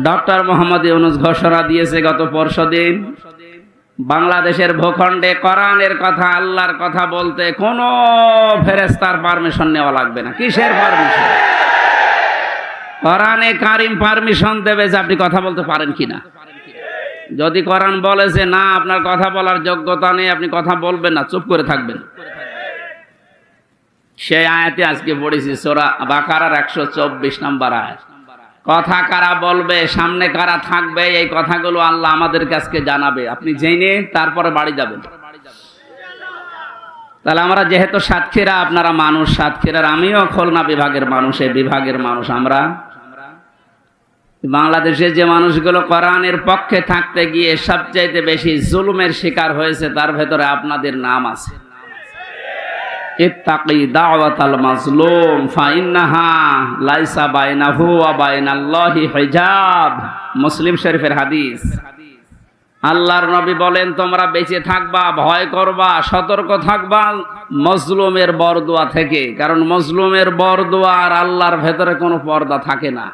Doctor Mohammad Yunus ঘোষণা দিয়েছে গত পরশুদিন, বাংলাদেশের ভূখণ্ডে কোরআনের কথা, আল্লাহর কথা বলতে কোনো ফেরেশতার পারমিশন নেওয়া লাগবে না। কিসের পারমিশন? কোরআনে কারিম পারমিশন দেবে যে আপনি কথা বলতে পারেন কিনা। যদি কোরআন বলে যে না, আপনার কথা বলার যোগ্যতা নেই, আপনি কথা বলবেন না, চুপ করে থাকবেন, সেই আয়াতে আজকে পড়েছি সূরা বাকারার 124 নম্বর আয়াত। কথা কারা বলবে, সামনে কারা থাকবে, এই কথাগুলো আল্লাহ আমাদের কাছে জানাবে। আপনি জেনে তারপরে বাড়ি যাবেন। তাহলে আমরা যেহেতু সাতক্ষীরা, আপনারা মানুষ সাতক্ষীরার, আমিও খুলনা বিভাগের মানুষ, এই বিভাগের মানুষ। আমরা বাংলাদেশে যে মানুষগুলো কোরআনের পক্ষে থাকতে গিয়ে সবচাইতে বেশি জুলুমের শিকার হয়েছে, তার ভেতরে আপনাদের নাম আছে। ইত্তাকি দাওয়াতাল মাজলুম ফাইন্নাহা লাইসা বাইনাহু ওয়া বাইনাল্লাহি হিজাব। মুসলিম শরীফের হাদিস। আল্লাহর নবী বলেন, তোমরা বেঁচে থাকবা, ভয় করবা, সতর্ক থাকবা মজলুমের বরদোয়া থেকে, কারণ মজলুমের বরদোয়া আর আল্লাহর ভেতরে কোনো পর্দা থাকে না।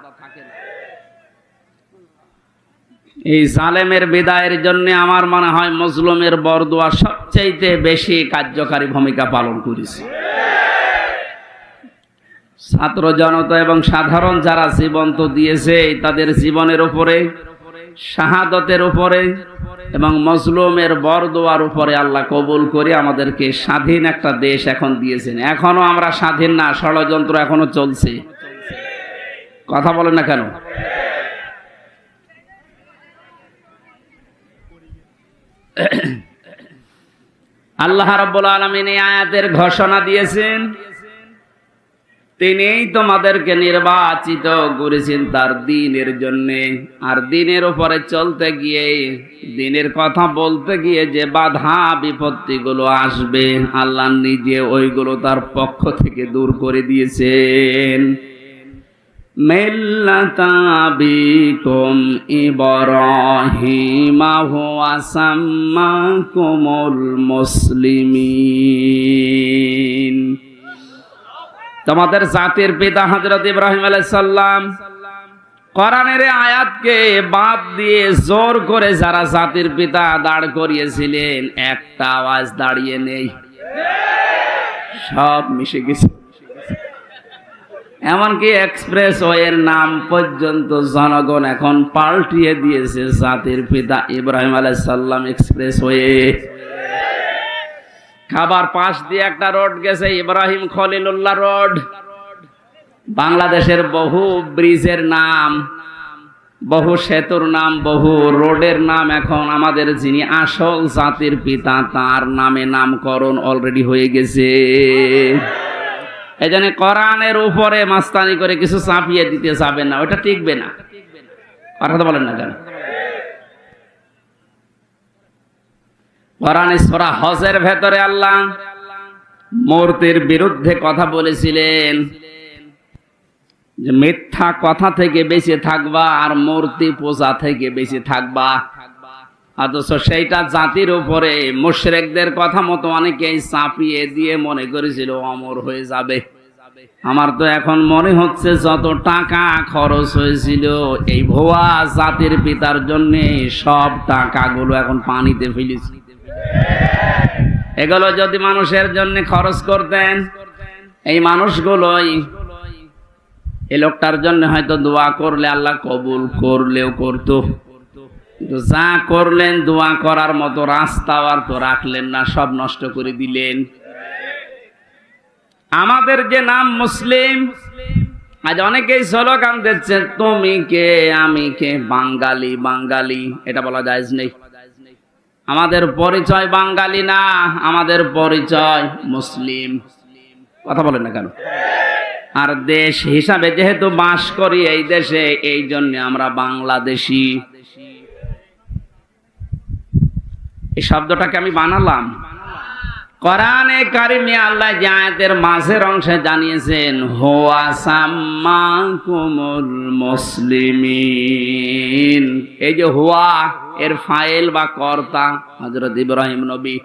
এই জালেমের বিদায়ের জন্য আমার মনে হয় মজলুমের বরদোয়া সবচেয়ে বেশি কার্যকারী ভূমিকা পালন করেছে। ছাত্র জনতা এবং সাধারণ যারা জীবন তো দিয়েছে, তাদের জীবনের উপরে, শাহাদতের উপরে এবং মজলুমের বরদোয়ার উপরে আল্লাহ কবুল করে আমাদেরকে স্বাধীন একটা দেশ এখন দিয়েছেন। এখনো আমরা স্বাধীন না, ষড়যন্ত্র এখনো চলছে। কথা বলেন না কেন? আল্লাহ রাব্বুল আলামিন এই আয়াতের ঘোষণা দিয়েছেন, তিনিই তোমাদেরকে নির্বাচিত করেছেন তার দ্বীনের জন্য। আর দ্বীনের উপরে চলতে গিয়ে, দ্বীনের কথা বলতে গিয়ে যে বাধা বিপত্তিগুলো আসবে, আল্লাহ নিজে ওইগুলো তার পক্ষ থেকে দূর করে দিয়েছেন। মিল্লাতা বিকুম ইব্রাহিমা হুয়া সাম্মাকুমুল মুসলিমিন। তোমাদের জাতির পিতা হযরত ইব্রাহিম আলাইহিস সালাম। কোরআনের আয়াতকে বাদ দিয়ে জোর করে যারা জাতির পিতা দাঁড় করিয়েছিলেন, একটা আওয়াজ দাঁড়িয়ে নেই, সব মিশে গেছে। এমনকি এক্সপ্রেসওয়ের নাম পর্যন্ত জনগণ এখন পাল্টিয়ে দিয়েছে জাতির পিতা ইব্রাহিম আলাইহিস সালাম এক্সপ্রেসওয়ে। খাবার পাশ দিয়ে একটা রোড গেছে, ইব্রাহিম খলিলুল্লাহ রোড। বাংলাদেশের বহু ব্রিজের নাম, বহু সেতুর নাম, বহু রোডের নাম এখন আমাদের যিনি আসল জাতির পিতা তার নামে নামকরণ অলরেডি হয়ে গেছে। এই জন্য কোরআনের উপরে মাস্তানি করে কিছু চাপিয়ে দিতে যাবেন না, ওটা টিকবে না। কথা বলেন না কেন? কোরআনে সূরা হজের ভেতরে আল্লাহ মূর্তির বিরুদ্ধে কথা বলেছিলেন যে মিথ্যা কথা থেকে বেঁচে থাকবা আর মূর্তি পূজা থেকে বেঁচে থাকবা। অথচ সেইটা জাতির উপরে মুশরিকদের কথা মতো অনেকেই চাপিয়ে দিয়ে মনে করেছিল অমর হয়ে যাবে। আমার তো এখন মনে হচ্ছে যত টাকা খরচ হয়েছিল এই ভুয়া জাতির পিতার জন্য, সব টাকাগুলো এখন পানিতে ফেলেছি। এগুলো যদি মানুষের জন্য খরচ করতেন, এই মানুষগুলোই এই লোকটার জন্য হয়তো দোয়া করলে আল্লাহ কবুল করলেও করতো, কিন্তু যা করলেন দোয়া করার মতো রাস্তা আর তো রাখলেন না, সব নষ্ট করে দিলেন। আমাদের যে নাম মুসলিম, আজ অনেকেই স্লোগান দিচ্ছে তুমি কে আমি কে, বাঙালি বাঙালি, এটা বলা জায়েজ নেই। আমাদের পরিচয় বাঙালি না, আমাদের পরিচয় মুসলিম। কথা বলেন না কেন? আর দেশ হিসাবে যেহেতু বাস করি এই দেশে, এই জন্য আমরা বাংলাদেশি। এই শব্দটাকে আমি বানালাম। কোরআনে কারিমে আল্লাহ যে আয়াতের মাঝের অংশে জানিয়েছেন হুয়া সাম্মাকুমুল মুসলিমিন, এই যে হুয়া এর ফাইল বা কর্তা হযরত ইব্রাহিম নবী।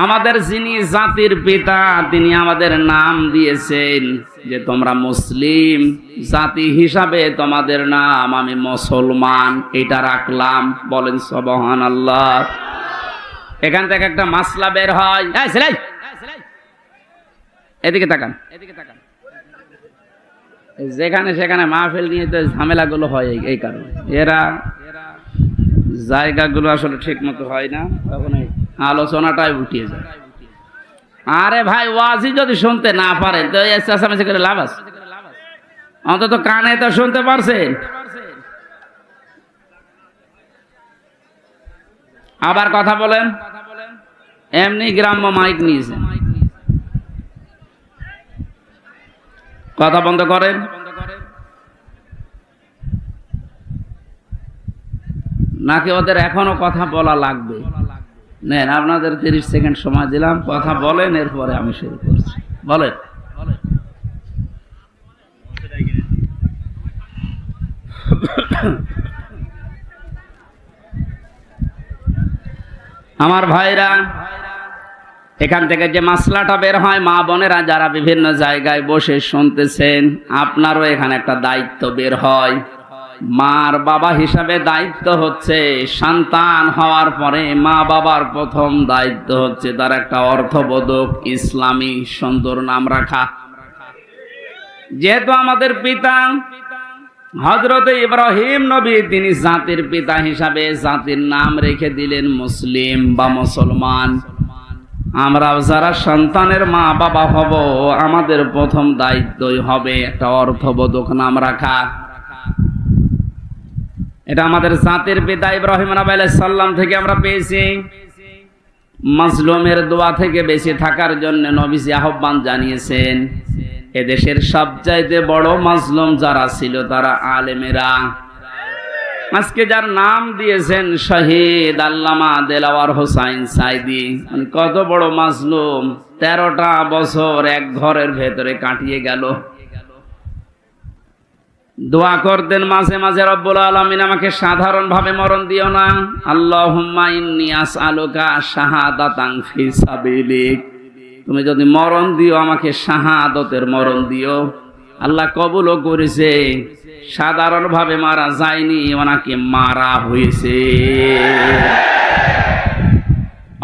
আমাদের যিনি জাতির পিতা তিনি আমাদের নাম দিয়েছেন যে তোমরা মুসলিম জাতি হিসাবে তোমাদের নাম আমি মুসলমান, এটা রাখলাম। বলেন সুবহানাল্লাহ। এখান থেকে একটা মাসলা বের হয়। এদিকে তাকান, যেখানে সেখানে মাহফিল নিয়ে তো ঝামেলাগুলো হয় এই কারণে। এরা জায়গাগুলো আসলে ঠিক মতো হয় না, তখন আলোচনাটাই উঠিয়ে যায়। আরে ভাই, ওয়াজি যদি শুনতে না পারেন তো চেঁচামেচি করে লাভ আছে? অন্তত কানে তো শুনতে পারছেন। আবার কথা বলেন, এমনি গ্রাম্য মাইক নিয়েছেন, কথা বন্ধ করেন। নাকি ওদের এখনো কথা বলা লাগবে? নেন, আপনাদের 30 সেকেন্ড সময় দিলাম, কথা বলেন, এরপরে আমি শুরু করছি। বলেন। আমার ভাইরা, এখান থেকে যে মাসলাটা বের হয়, মা বোনেরা যারা বিভিন্ন জায়গায় বসে শুনতেছেন, আপনারও এখানে একটা দায়িত্ব বের হয়। মার বাবা হিসাবে দায়িত্ব হচ্ছে, সন্তান হওয়ার পরে মা বাবার প্রথম দায়িত্ব হচ্ছে তার একটা অর্থবোধক ইসলামী সুন্দর নাম রাখা। যেহেতু আমাদের পিতা হযরত ইব্রাহিম নবী, তিনি জাতির পিতা হিসাবে জাতির নাম রেখে দিলেন মুসলিম বা মুসলমান। আমরাও যারা সন্তানের মা বাবা হব, আমাদের প্রথম দায়িত্বই হবে একটা অর্থবোধক নাম রাখা। এটা আমাদের জাতির পিতা ইব্রাহিম নবী আলাইহিস সালাম থেকে আমরা পেয়েছি। মাজলুমের দোয়া থেকে বেঁচে থাকার জন্য নবীজি আহ্বান জানিয়েছেন। এদেশের সবচাইতে বড় মাজলুম যারা ছিল তারা আলেমেরা। আজকে যার নাম দিয়েছেন শহীদ আল্লামা দেলাওয়ার হোসাইন সাইদি, মানে কত বড় মাজলুম, 13টা বছর এক ঘরের ভেতরে কাটিয়ে গেল। দোয়া করতেন মাঝে মাঝে, রব্বুল আলামিন আমাকে সাধারণ ভাবে মরণ দিও না, আল্লাহুম্মা ইন্নী আসআলুকা শাহাদাতান ফি সাবিলিক, তুমি যদি মরণ দিও আমাকে শাহাদতের মরণ দিও। আল্লাহ কবুলও করেছে, সাধারণ ভাবে মারা যায়নি, ওনাকে মারা হয়েছে।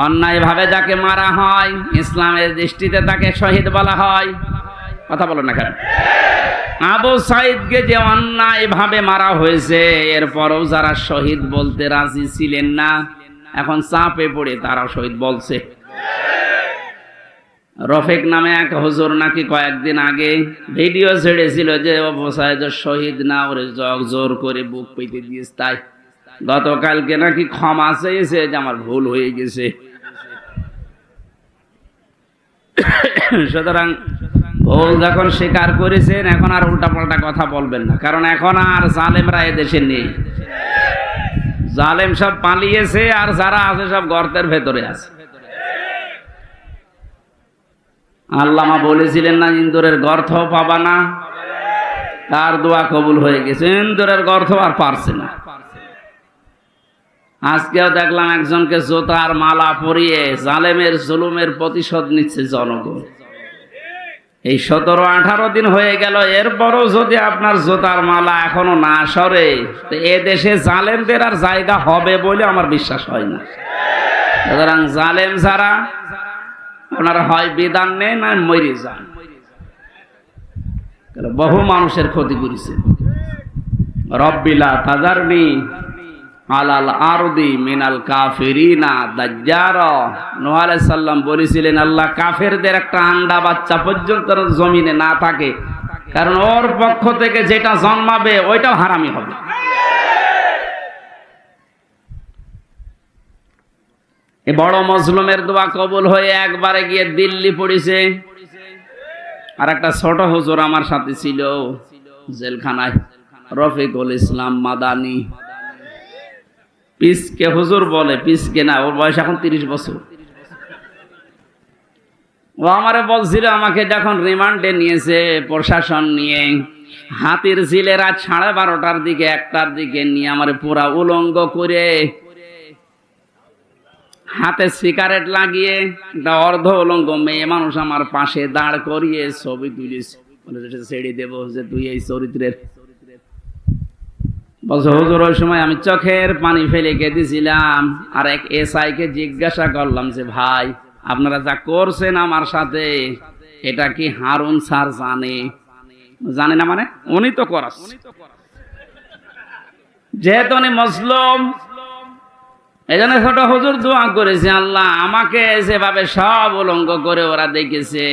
অন্যায় ভাবে যাকে মারা হয়, ইসলামের দৃষ্টিতে তাকে শহীদ বলা হয়। কথা বলো না কেন? আবু সাইদকে যে অন্যায় ভাবে মারা হয়েছে, এরপরও যারা শহীদ বলতে রাজি ছিলেন না, এখন চাপে পড়ে তারা শহীদ বলছে। রফিক নামে এক হুজুর নাকি কয়েকদিন আগে ভিডিও ছেড়েছিল যে আবু সাইদ শহীদ না, ওরে জোর করে বুক পেতে দিয়েছে। তাই গতকালকে নাকি ক্ষমা চেয়েছে যে আমার ভুল হয়ে গেছে। সুতরাং ভুল যখন স্বীকার করেছেন, এখন আর উল্টাপাল্টা কথা বলবেন না, কারণ এখন আর জালেমরা এদেশে নেই। জালেম সব পালিয়েছে, আর যারা আছে সব গর্তের ভেতরে আছে। আল্লামা বলেছিলেন না, ইন্দুরের গর্ত পাবা না, তার দোয়া কবুল হয়ে গেছে। ইন্দুরের গর্ত আর পারছে না। আজকেও দেখলাম একজনকে জোতার মালা পরিয়ে জালেমের জুলুমের প্রতিশোধ নিচ্ছে জনগণ। এই 17-18 দিন হয়ে গেল, এরপরও যদি আপনার জোতার মালা এখনো না সরে, তো এ দেশে জালেমদের আর জায়গা হবে বলে আমার বিশ্বাস হয় না। সুতরাং জালেম যারা, ওনারা হয় বিধান নেন না মরে যান। বহু মানুষের ক্ষতি করেছে। রব্বিলা তাজারনি আলাল আরদি মিনাল কাফিরিনা দাজ্জারা। নূহ আলাইহিস সালাম বলেছিলেন, আল্লাহ কাফেরদের একটা আন্ডা বাচ্চা পর্যন্ত জমিনে না থাকে, কারণ ওর পক্ষ থেকে যেটা জন্মাবে ওইটাও হারামি হবে। এ বড় মজলুমের দোয়া কবুল হয়ে একবারে গিয়ে দিল্লি পড়েছে। আর একটা ছোট হুজুর আমার সাথে ছিল জেলখানায়, রফিকুল ইসলাম মাদানী। পিসকে হুজুর বলে, পিসকে না, ওর বয়স এখন 30 বছর। ও আমারে বলছিল, আমাকে যখন রিমান্ডে নিয়েছে প্রশাসন নিয়ে, হাতির ঝিলে রাত 12:30টার দিকে 1টার দিকে নিয়ে আমারে পুরা উলঙ্গ করে হাতে সিগারেট লাগিয়ে একটা অর্ধ উলঙ্গ মেয়ে মানুষ আমার পাশে দাঁড় করিয়ে ছবি তুলিস, বলে ছেড়ে দেবো যে তুই এই চরিত্রের। বলছে হুজুর ওই সময় আমি চোখের পানি ফেলে কেঁদেছিলাম। আর এক এসআই কে জিজ্ঞাসা করলাম যে ভাই আপনারা যা করছেন আমার সাথে এটা কি হারুন স্যার জানে? জানে না মানে উনি তো করাচ্ছে, যেহেতু উনি মুসলিম। এই জন্য ছোট হুজুর দোয়া করেছে, আল্লাহ আমাকে যেভাবে সব উলঙ্গ করে ওরা দেখেছে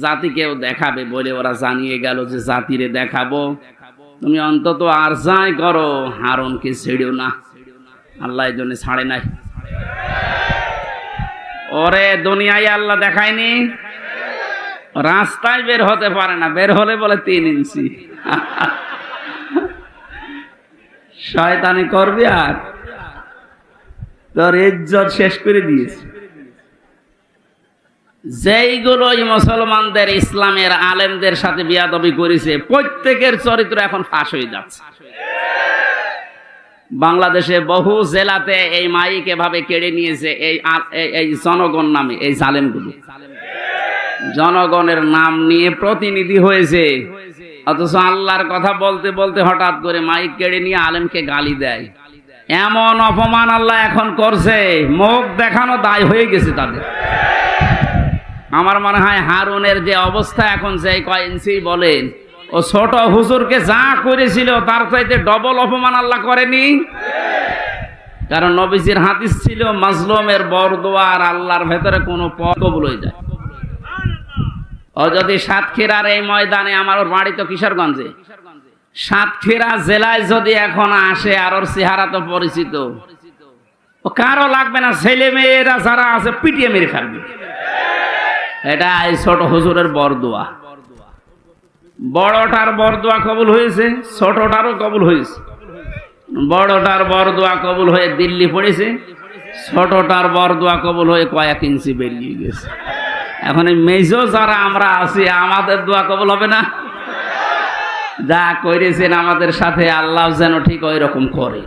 জাতিকেও দেখাবে বলে ওরা জানিয়ে গেল যে জাতিরে দেখাবো, তুমি অন্তত আর যাই করো হারুনকে ছেড়েও না। আল্লাহ এই জন্য ছাড়ে নাই। ওরে দুনিয়ায় আল্লাহ দেখায়নি, রাস্তায় বের হতে পারে না, বের হলে বলে 3 ইঞ্চি। শয়তানি করবি আর তোর ইজ্জত শেষ করে দিয়েছে। যেইগুলোই মুসলমানদের ইসলামের আলেমদের সাথে বিয়াদবি করেছে প্রত্যেকের চরিত্র এখন ফাঁস হয়ে যাচ্ছে। বাংলাদেশে বহু জেলাতে এই মাইক এভাবে কেড়ে নিয়েছে এই জনগণ নামে এই জালেমগুলো। জনগণের নাম নিয়ে প্রতিনিধি হয়েছে, অথচ আল্লাহর কথা বলতে বলতে হঠাৎ করে মাইক কেড়ে নিয়ে আলেমকে গালি দেয়। এমন অপমান আল্লাহ এখন করছে, মুখ দেখানো দায় হয়ে গেছে তাদের। আমার মনে হয় হারুনের যে অবস্থা এখন, যে কয় ইঞ্চি বলেন, ও ছোট হুজুরকে যা করেছিল তার চাইতে ডবল অপমান আল্লাহ করেনি। কারণ নবীজির হাদিস ছিল মাজলুমের বরদোয়া আর আল্লাহর ভেতরে কোনো পথ কবুল হয়ে যায়। ও যদি সাতক্ষীরার এই ময়দানে, আমার ওর বাড়ি তো কিশোরগঞ্জে, সাতক্ষীরা জেলায় যদি এখন আসে, আর ওর চেহারা তো পরিচিত, ও কারো লাগবে না, ছেলে মেয়েরা যারা আছে পিটিয়ে মেরে ফেলবে। এটা এই ছোট হুজুরের বরদোয়া। বড়টার বরদোয়া কবুল হয়েছে, ছোটটারও কবুল হয়েছে। বড়টার বরদোয়া কবুল হয়ে দিল্লি পড়েছে, ছোটটার বরদোয়া কবুল হয়ে কয়েক ইঞ্চি বেরিয়ে গেছে। এখন এই মেজো যারা আমরা আছি, আমাদের দোয়া কবুল হবে না? যা করেছেন আমাদের সাথে আল্লাহ যেন ঠিক ওই রকম করে,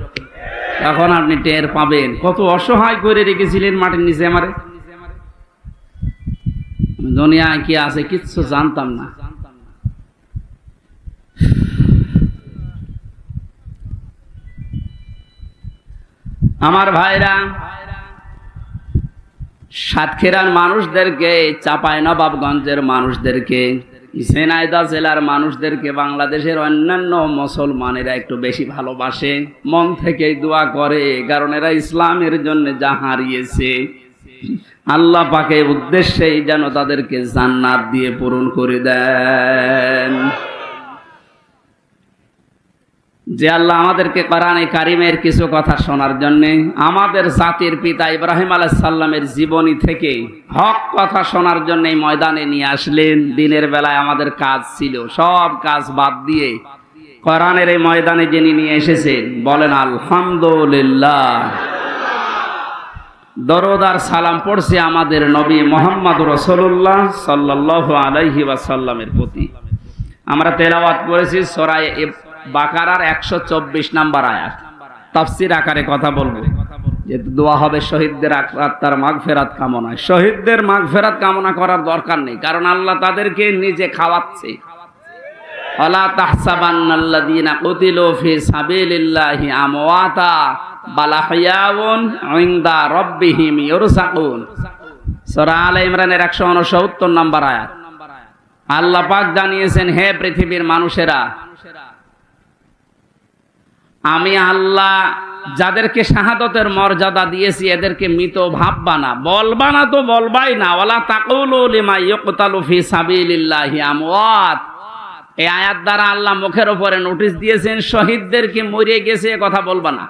তখন আপনি টের পাবেন কত অসহায় করে রেখেছিলেন মাটির নিচে। আমারে দুনিয়ায় কি আছে কিচ্ছু জানতাম না। আমার ভাইরা, সাতক্ষীরার মানুষদেরকে, চাঁপাইনবাবগঞ্জের মানুষদেরকে, ঝিনাইদহ জেলার মানুষদেরকে বাংলাদেশের অন্যান্য মুসলমানেরা একটু বেশি ভালোবাসে, মন থেকেই দোয়া করে, কারণ এরা ইসলামের জন্য যা হারিয়েছে আল্লাহ পাকের উদ্দেশ্যেই যেন তাদেরকে জান্নাত দিয়ে পূরণ করে দেন। যে আল্লাহ আমাদেরকে কোরআনে কারিমের কিছু কথা শোনার জন্য, আমাদের জাতির পিতা ইব্রাহিম আলাইহিস সালামের জীবনী থেকে হক কথা শোনার জন্য এই ময়দানে নিয়ে আসলেন। দিনের বেলায় আমাদের কাজ ছিল, সব কাজ বাদ দিয়ে কোরআনের এই ময়দানে যিনি নিয়ে এসেছেন, বলেন আলহামদুলিল্লাহ। দরুদ আর সালাম পড়ছি আমাদের নবী মুহাম্মদ রাসূলুল্লাহ সাল্লাল্লাহু আলাইহি ওয়াসাল্লামের প্রতি। আমরা তেলাওয়াত করেছি সূরা বাকারার 124 নম্বর আয়াত। তাফসীর আকারে কথা বলবো, যেহেতু দোয়া হবে শহীদদের আত্মার মাগফিরাত কামনায়। শহীদদের মাগফিরাত কামনা করার দরকার নেই, কারণ আল্লাহ তাদেরকে নিজে খাওয়াচ্ছে। ওয়ালা তাহসাবান্নাল্লাযীনা কুতিলু ফি সাবিলিল্লাহি আমওয়াতা বাল আহইয়াউন ইনদা রাব্বিহিম ইরযাকুন। সূরা আলে ইমরানের 169 নম্বর আয়াত। আল্লাহ পাক জানিয়েছেন, হে পৃথিবীর মানুষেরা, আমি আল্লাহ যাদেরকে শাহাদতের মর্যাদা দিয়েছি এদেরকে মৃত ভাববা না, বলবা না তো বলবাই না। ওয়ালা তাকুলু লিমা ইউকতালু ফি সাবিলিল্লাহি আমওয়াত। এই আয়াত দ্বারা আল্লাহ মুখের উপরে নোটিশ দিয়েছেন, শহীদদেরকে মরে গেছে কথা বলবা না।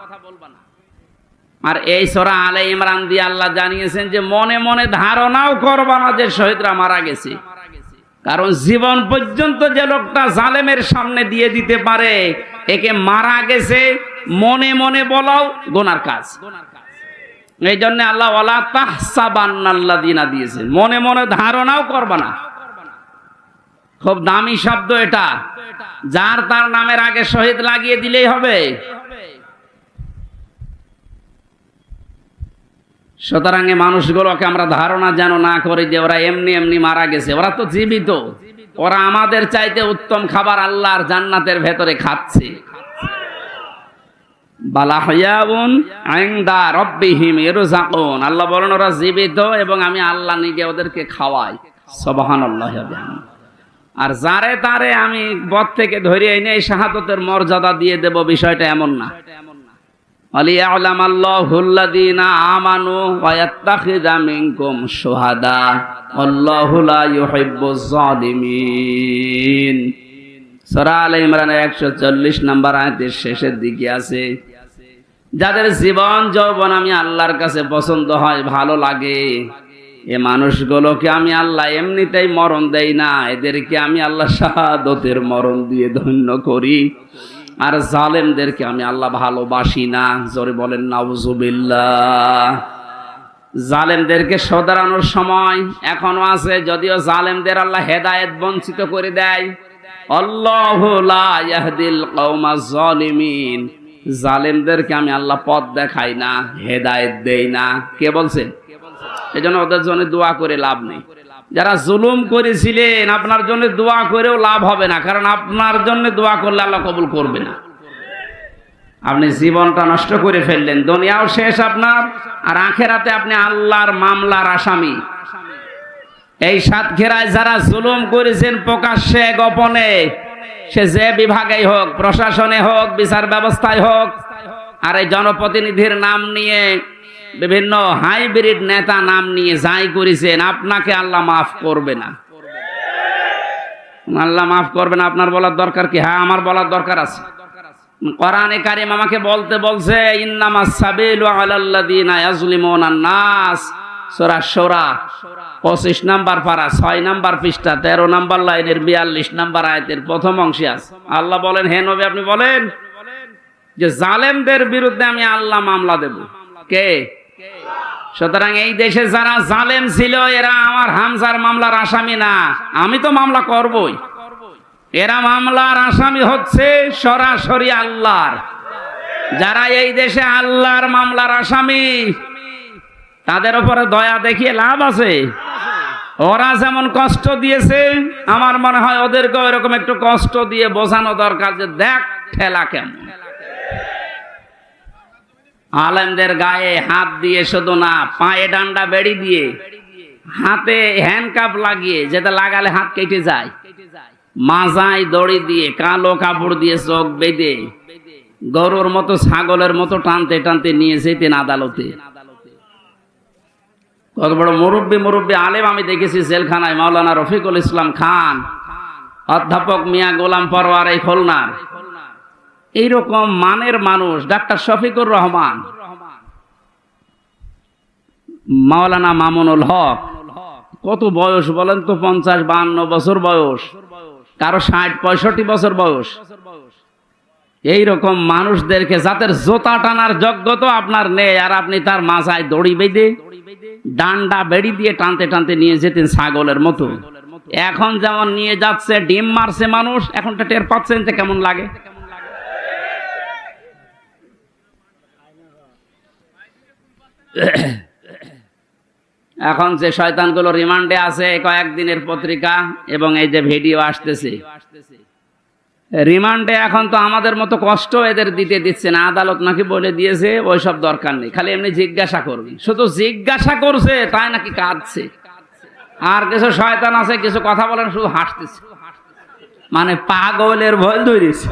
আর এই সূরা আলে ইমরান দিয়ে আল্লাহ জানিয়েছেন যে মনে মনে ধারণাও করবা না যে শহীদরা মারা গেছে, কারণ জীবন পর্যন্ত যে লোকটা জালেমের সামনে দিয়ে দিতে পারে, একে মারা গেছে মনে মনে বলাও গুনার কাজ। এই জন্য আল্লাহ ওয়ালা তাহসাবান্নাল্লাযীনা দিয়েছেন, মনে মনে ধারণাও করবা না। খুব দামি শব্দ এটা, যার তার নামের আগে শহীদ লাগিয়ে দিলেই হবে। সুতরাং এই মানুষগুলোকে আমরা ধারণা যেন না করি যে ওরা এমনি এমনি মারা গেছে। ওরা তো জীবিত, ওরা আমাদের চাইতে উত্তম খাবার আল্লাহর জান্নাতের ভেতরে খাচ্ছে। বালাহয়াউন ইনদা রাব্বিহিম ইরযাকুন, আল্লাহ বলেন ওরা জীবিত এবং আমি আল্লাহ নিজে ওদেরকে খাওয়াই। সুবহানাল্লাহি ওয়া বিহামদিহি। আর যারে তারে আমি বদ থেকে ধরে এনে এই শাহাদাতের মর্যাদা দিয়ে দেব, বিষয়টা এমন না। আলিয়ালামাল্লাহুল্লাযীনা আমানু ওয়া ইয়াত্তাখিযা মিনকুম শুহাদা আল্লাহু লা ইউহিব্বুজ জালিমিন। সূরা আলে ইমরানের 140 নম্বর আয়াতের শেষের দিকে আছে, যাদের জীবন যৌবন আমি আল্লাহর কাছে পছন্দ হয়, ভালো লাগে, এ মানুষগুলোকে আমি আল্লাহ এমনিতেই মরণ দেই না, এদেরকে আমি আল্লাহ শাহাদাতের মরণ দিয়ে ধন্য করি। আর জালেমদেরকে আমি আল্লাহ ভালোবাসি না। জোরে বলেন নাউজুবিল্লাহ। জালেমদেরকে শোধরানোর সময় এখনো আছে, যদিও জালেমদের আল্লাহ হেদায়েত বঞ্চিত করে দেয়। আল্লাহু লা ইয়াহদিল কওমাজ জালিমিন, জালেমদেরকে আমি আল্লাহ পথ দেখাই না, হেদায়েত দেই না। কে বলছে? এজন্য ওদের জন্য দোয়া করে লাভ নেই। যারা জুলুম করেছিলেন আপনার জন্য দোয়া করেও লাভ হবে না, কারণ আপনার জন্য দোয়া করলে আল্লাহ কবুল করবে না। আপনি জীবনটা নষ্ট করে ফেললেন, দুনিয়াও শেষ আপনার, আর আখেরাতে আপনি আল্লাহর মামলার আসামি। এই সাতক্ষীরায় যারা জুলুম করেছেন প্রকাশ্যে গোপনে, সে যে বিভাগেই হোক, প্রশাসনে হোক, বিচার ব্যবস্থায় হোক, আর এই জনপ্রতিনিধির নাম নিয়ে, বিভিন্ন হাইব্রিড নেতা নাম নিয়ে যাই করেছেন, আপনাকে আল্লাহ মাফ করবে না। আল্লাহ মাফ করবে না। আপনার বলার দরকার কি? হ্যাঁ, আমার বলার দরকার আছে। কোরআনে কারীম আমাকে বলতে বলছে, ইন্নামাস সাবিলু আলাল্লাযীনা ইয়াজলিমুনান নাস। সূরা শূরা 25 নাম্বার পারা 6 নাম্বার পৃষ্ঠা 13 নাম্বার লাইনের 42 নাম্বার আয়াতের প্রথম অংশে আছে। আল্লাহ বলেন, হে নবী আপনি বলেন যে জালেমদের বিরুদ্ধে আমি আল্লাহ মামলা দেব। কে? সুতরাং এই দেশে যারা জালেম ছিল এরা আমার হামজার মামলার আসামি না, আমি তো মামলা করবই। এরা মামলার আসামি হচ্ছে সরাসরি আল্লাহর। যারা এই দেশে আল্লাহর মামলার আসামি, তাদের উপরে দয়া দেখিয়ে লাভ আছে? ওরা যেমন কষ্ট দিয়েছে, আমার মনে হয় ওদেরকে এরকম একটু কষ্ট দিয়ে বোঝানো দরকার যে দেখ ঠেলা কেমন। আলেমদের গায়ে হাত দিয়ে শুধু না, পায়ে ডান্ডা বেড়ি দিয়ে, হাতে হ্যান্ডকাপ লাগিয়ে, যেটা লাগালে হাত কেটে যায়, মাজায় দড়ি দিয়ে, কালো কাপড় দিয়ে চোখ বেঁধে, গরুর মতো ছাগলের মতো টানতে টানতে নিয়ে যেতেন আদালতে। কত বড় মুরব্বী আলেম আমি দেখেছি জেলখানায়। মাওলানা রফিকুল ইসলাম খান, অধ্যাপক মিয়া গোলাম পরওয়ার এই খুলনার, এইরকম মানের মানুষ। ডাক্তার শফিকুর রহমান, মাওলানা মামুনুল হক, কত বয়স বলেন তো? 50-52 বছর বয়স, কারো 60-65 বছর বয়স। এইরকম মানুষদেরকে, যাদের জোতা টানার যোগ্যতা আপনার নেই, আর আপনি তার মাথায় দড়ি বেঁধে ডান্ডা বেড়ি দিয়ে টানতে টানতে নিয়ে যেতেন ছাগলের মতো। এখন যেমন নিয়ে যাচ্ছে, ডিম মারছে মানুষ, এখনটা টের পাচ্ছেন যে কেমন লাগে। এখন যে শয়তানগুলো রিমান্ডে আছে, কয়েকদিনের পত্রিকা এবং এই যে ভিডিও আসতেছে, রিমান্ডে এখন তো আমাদের মতো কষ্ট এদের দিচ্ছে না। আদালত নাকি বলে দিয়েছে ওইসব দরকার নেই, খালি এমনি জিজ্ঞাসা করবে। শুধু জিজ্ঞাসা করছে তাই নাকি কাঁদছে। আর কিছু শয়তান আছে, কিছু কথা বলেন শুধু হাসতেছে, মানে পাগলের ভয় ধরেছে।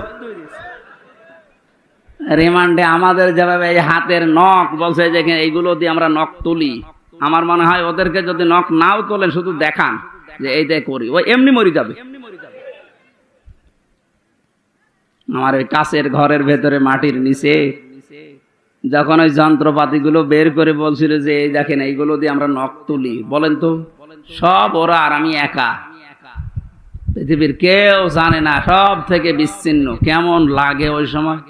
রিমান্ডে আমাদের যেভাবে এই হাতের নখ বলছে যে এইগুলো দিয়ে আমরা নখ তুলি, আমার মনে হয় ওদেরকে যদি নখ নাও তোলেন, শুধু দেখান যে এইটাই করি, ওই এমনি মরে যাবে। আমার ওই কাছের ঘরের ভেতরে মাটির নিচে যখন ওই যন্ত্রপাতিগুলো বের করে বলছিল যে এই দেখেন এইগুলো দিয়ে আমরা নখ তুলি, বলেন তো সব ওরা আর আমি একা, পৃথিবীর কেউ জানে না, সব থেকে বিচ্ছিন্ন। কেমন লাগে ওই সময়।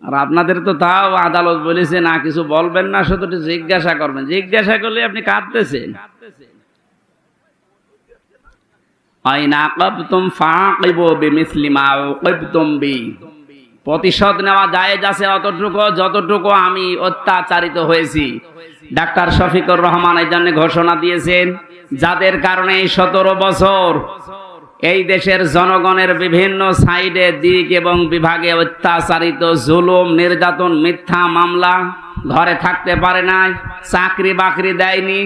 আর আপনাদের তো তাও আদালত বলেছে না কিছু বলবেন না, শুধু জিজ্ঞাসা করবেন। জিজ্ঞাসা করলে আপনি কাঁদতেছেন। আইন আকাবতুম ফাআকিবু বিমিসলি মা উকিবতুম বি। প্রতিশোধ নেওয়া জায়েজ আছে অতটুকু যতটুকু আমি অত্যাচারিত হয়েছি। ডাক্তার শফিকুর রহমান এই জন্য ঘোষণা দিয়েছেন, যাদের কারণে 17 বছর এই দেশের জনগণের বিভিন্ন সাইডে দিক এবং বিভাগে অত্যাচারিত, জুলুম, নির্যাতন, মিথ্যা মামলা, ঘরে থাকতে পারে নাই, চাকরি বাকরি দেয়নি,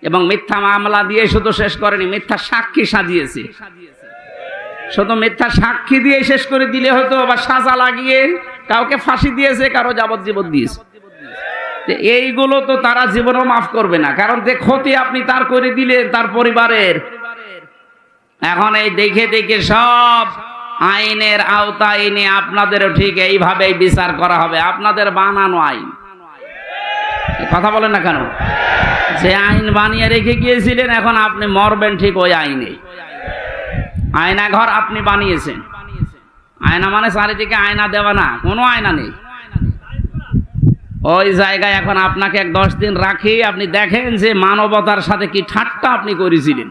এবং মিথ্যা মামলা দিয়ে শুধু শেষ করেনি, মিথ্যা সাক্ষী সাজিয়েছে। শুধু মিথ্যা সাক্ষী দিয়ে শেষ করে দিলে হয়তো, বা সাজা লাগিয়ে কাউকে ফাঁসি দিয়েছে, কারো যাবজ্জীবন দিয়েছে। এইগুলো তো তারা জীবনও মাফ করবে না, কারণ যে ক্ষতি আপনি তার করে দিলেন তার পরিবারের। এখন এই দেখে দেখে সব আইনের আওতায় এনে আপনাদেরও ঠিক এইভাবেই বিচার করা হবে, আপনাদের বানানো আইন। কথা বলেন না কেন? যে আইন বানিয়ে রেখে গিয়েছিলেন, এখন আপনি মরবেন ঠিক ওই আইনে। আয়না ঘর আপনি বানিয়েছেন। আয়না মানে চারিদিকে আয়না দেওয়া না, কোনো আয়না নেই। ওই জায়গায় এখন আপনাকে 10 দিন রাখি, আপনি দেখেন যে মানবতার সাথে কি ঠাট্টা আপনি করেছিলেন।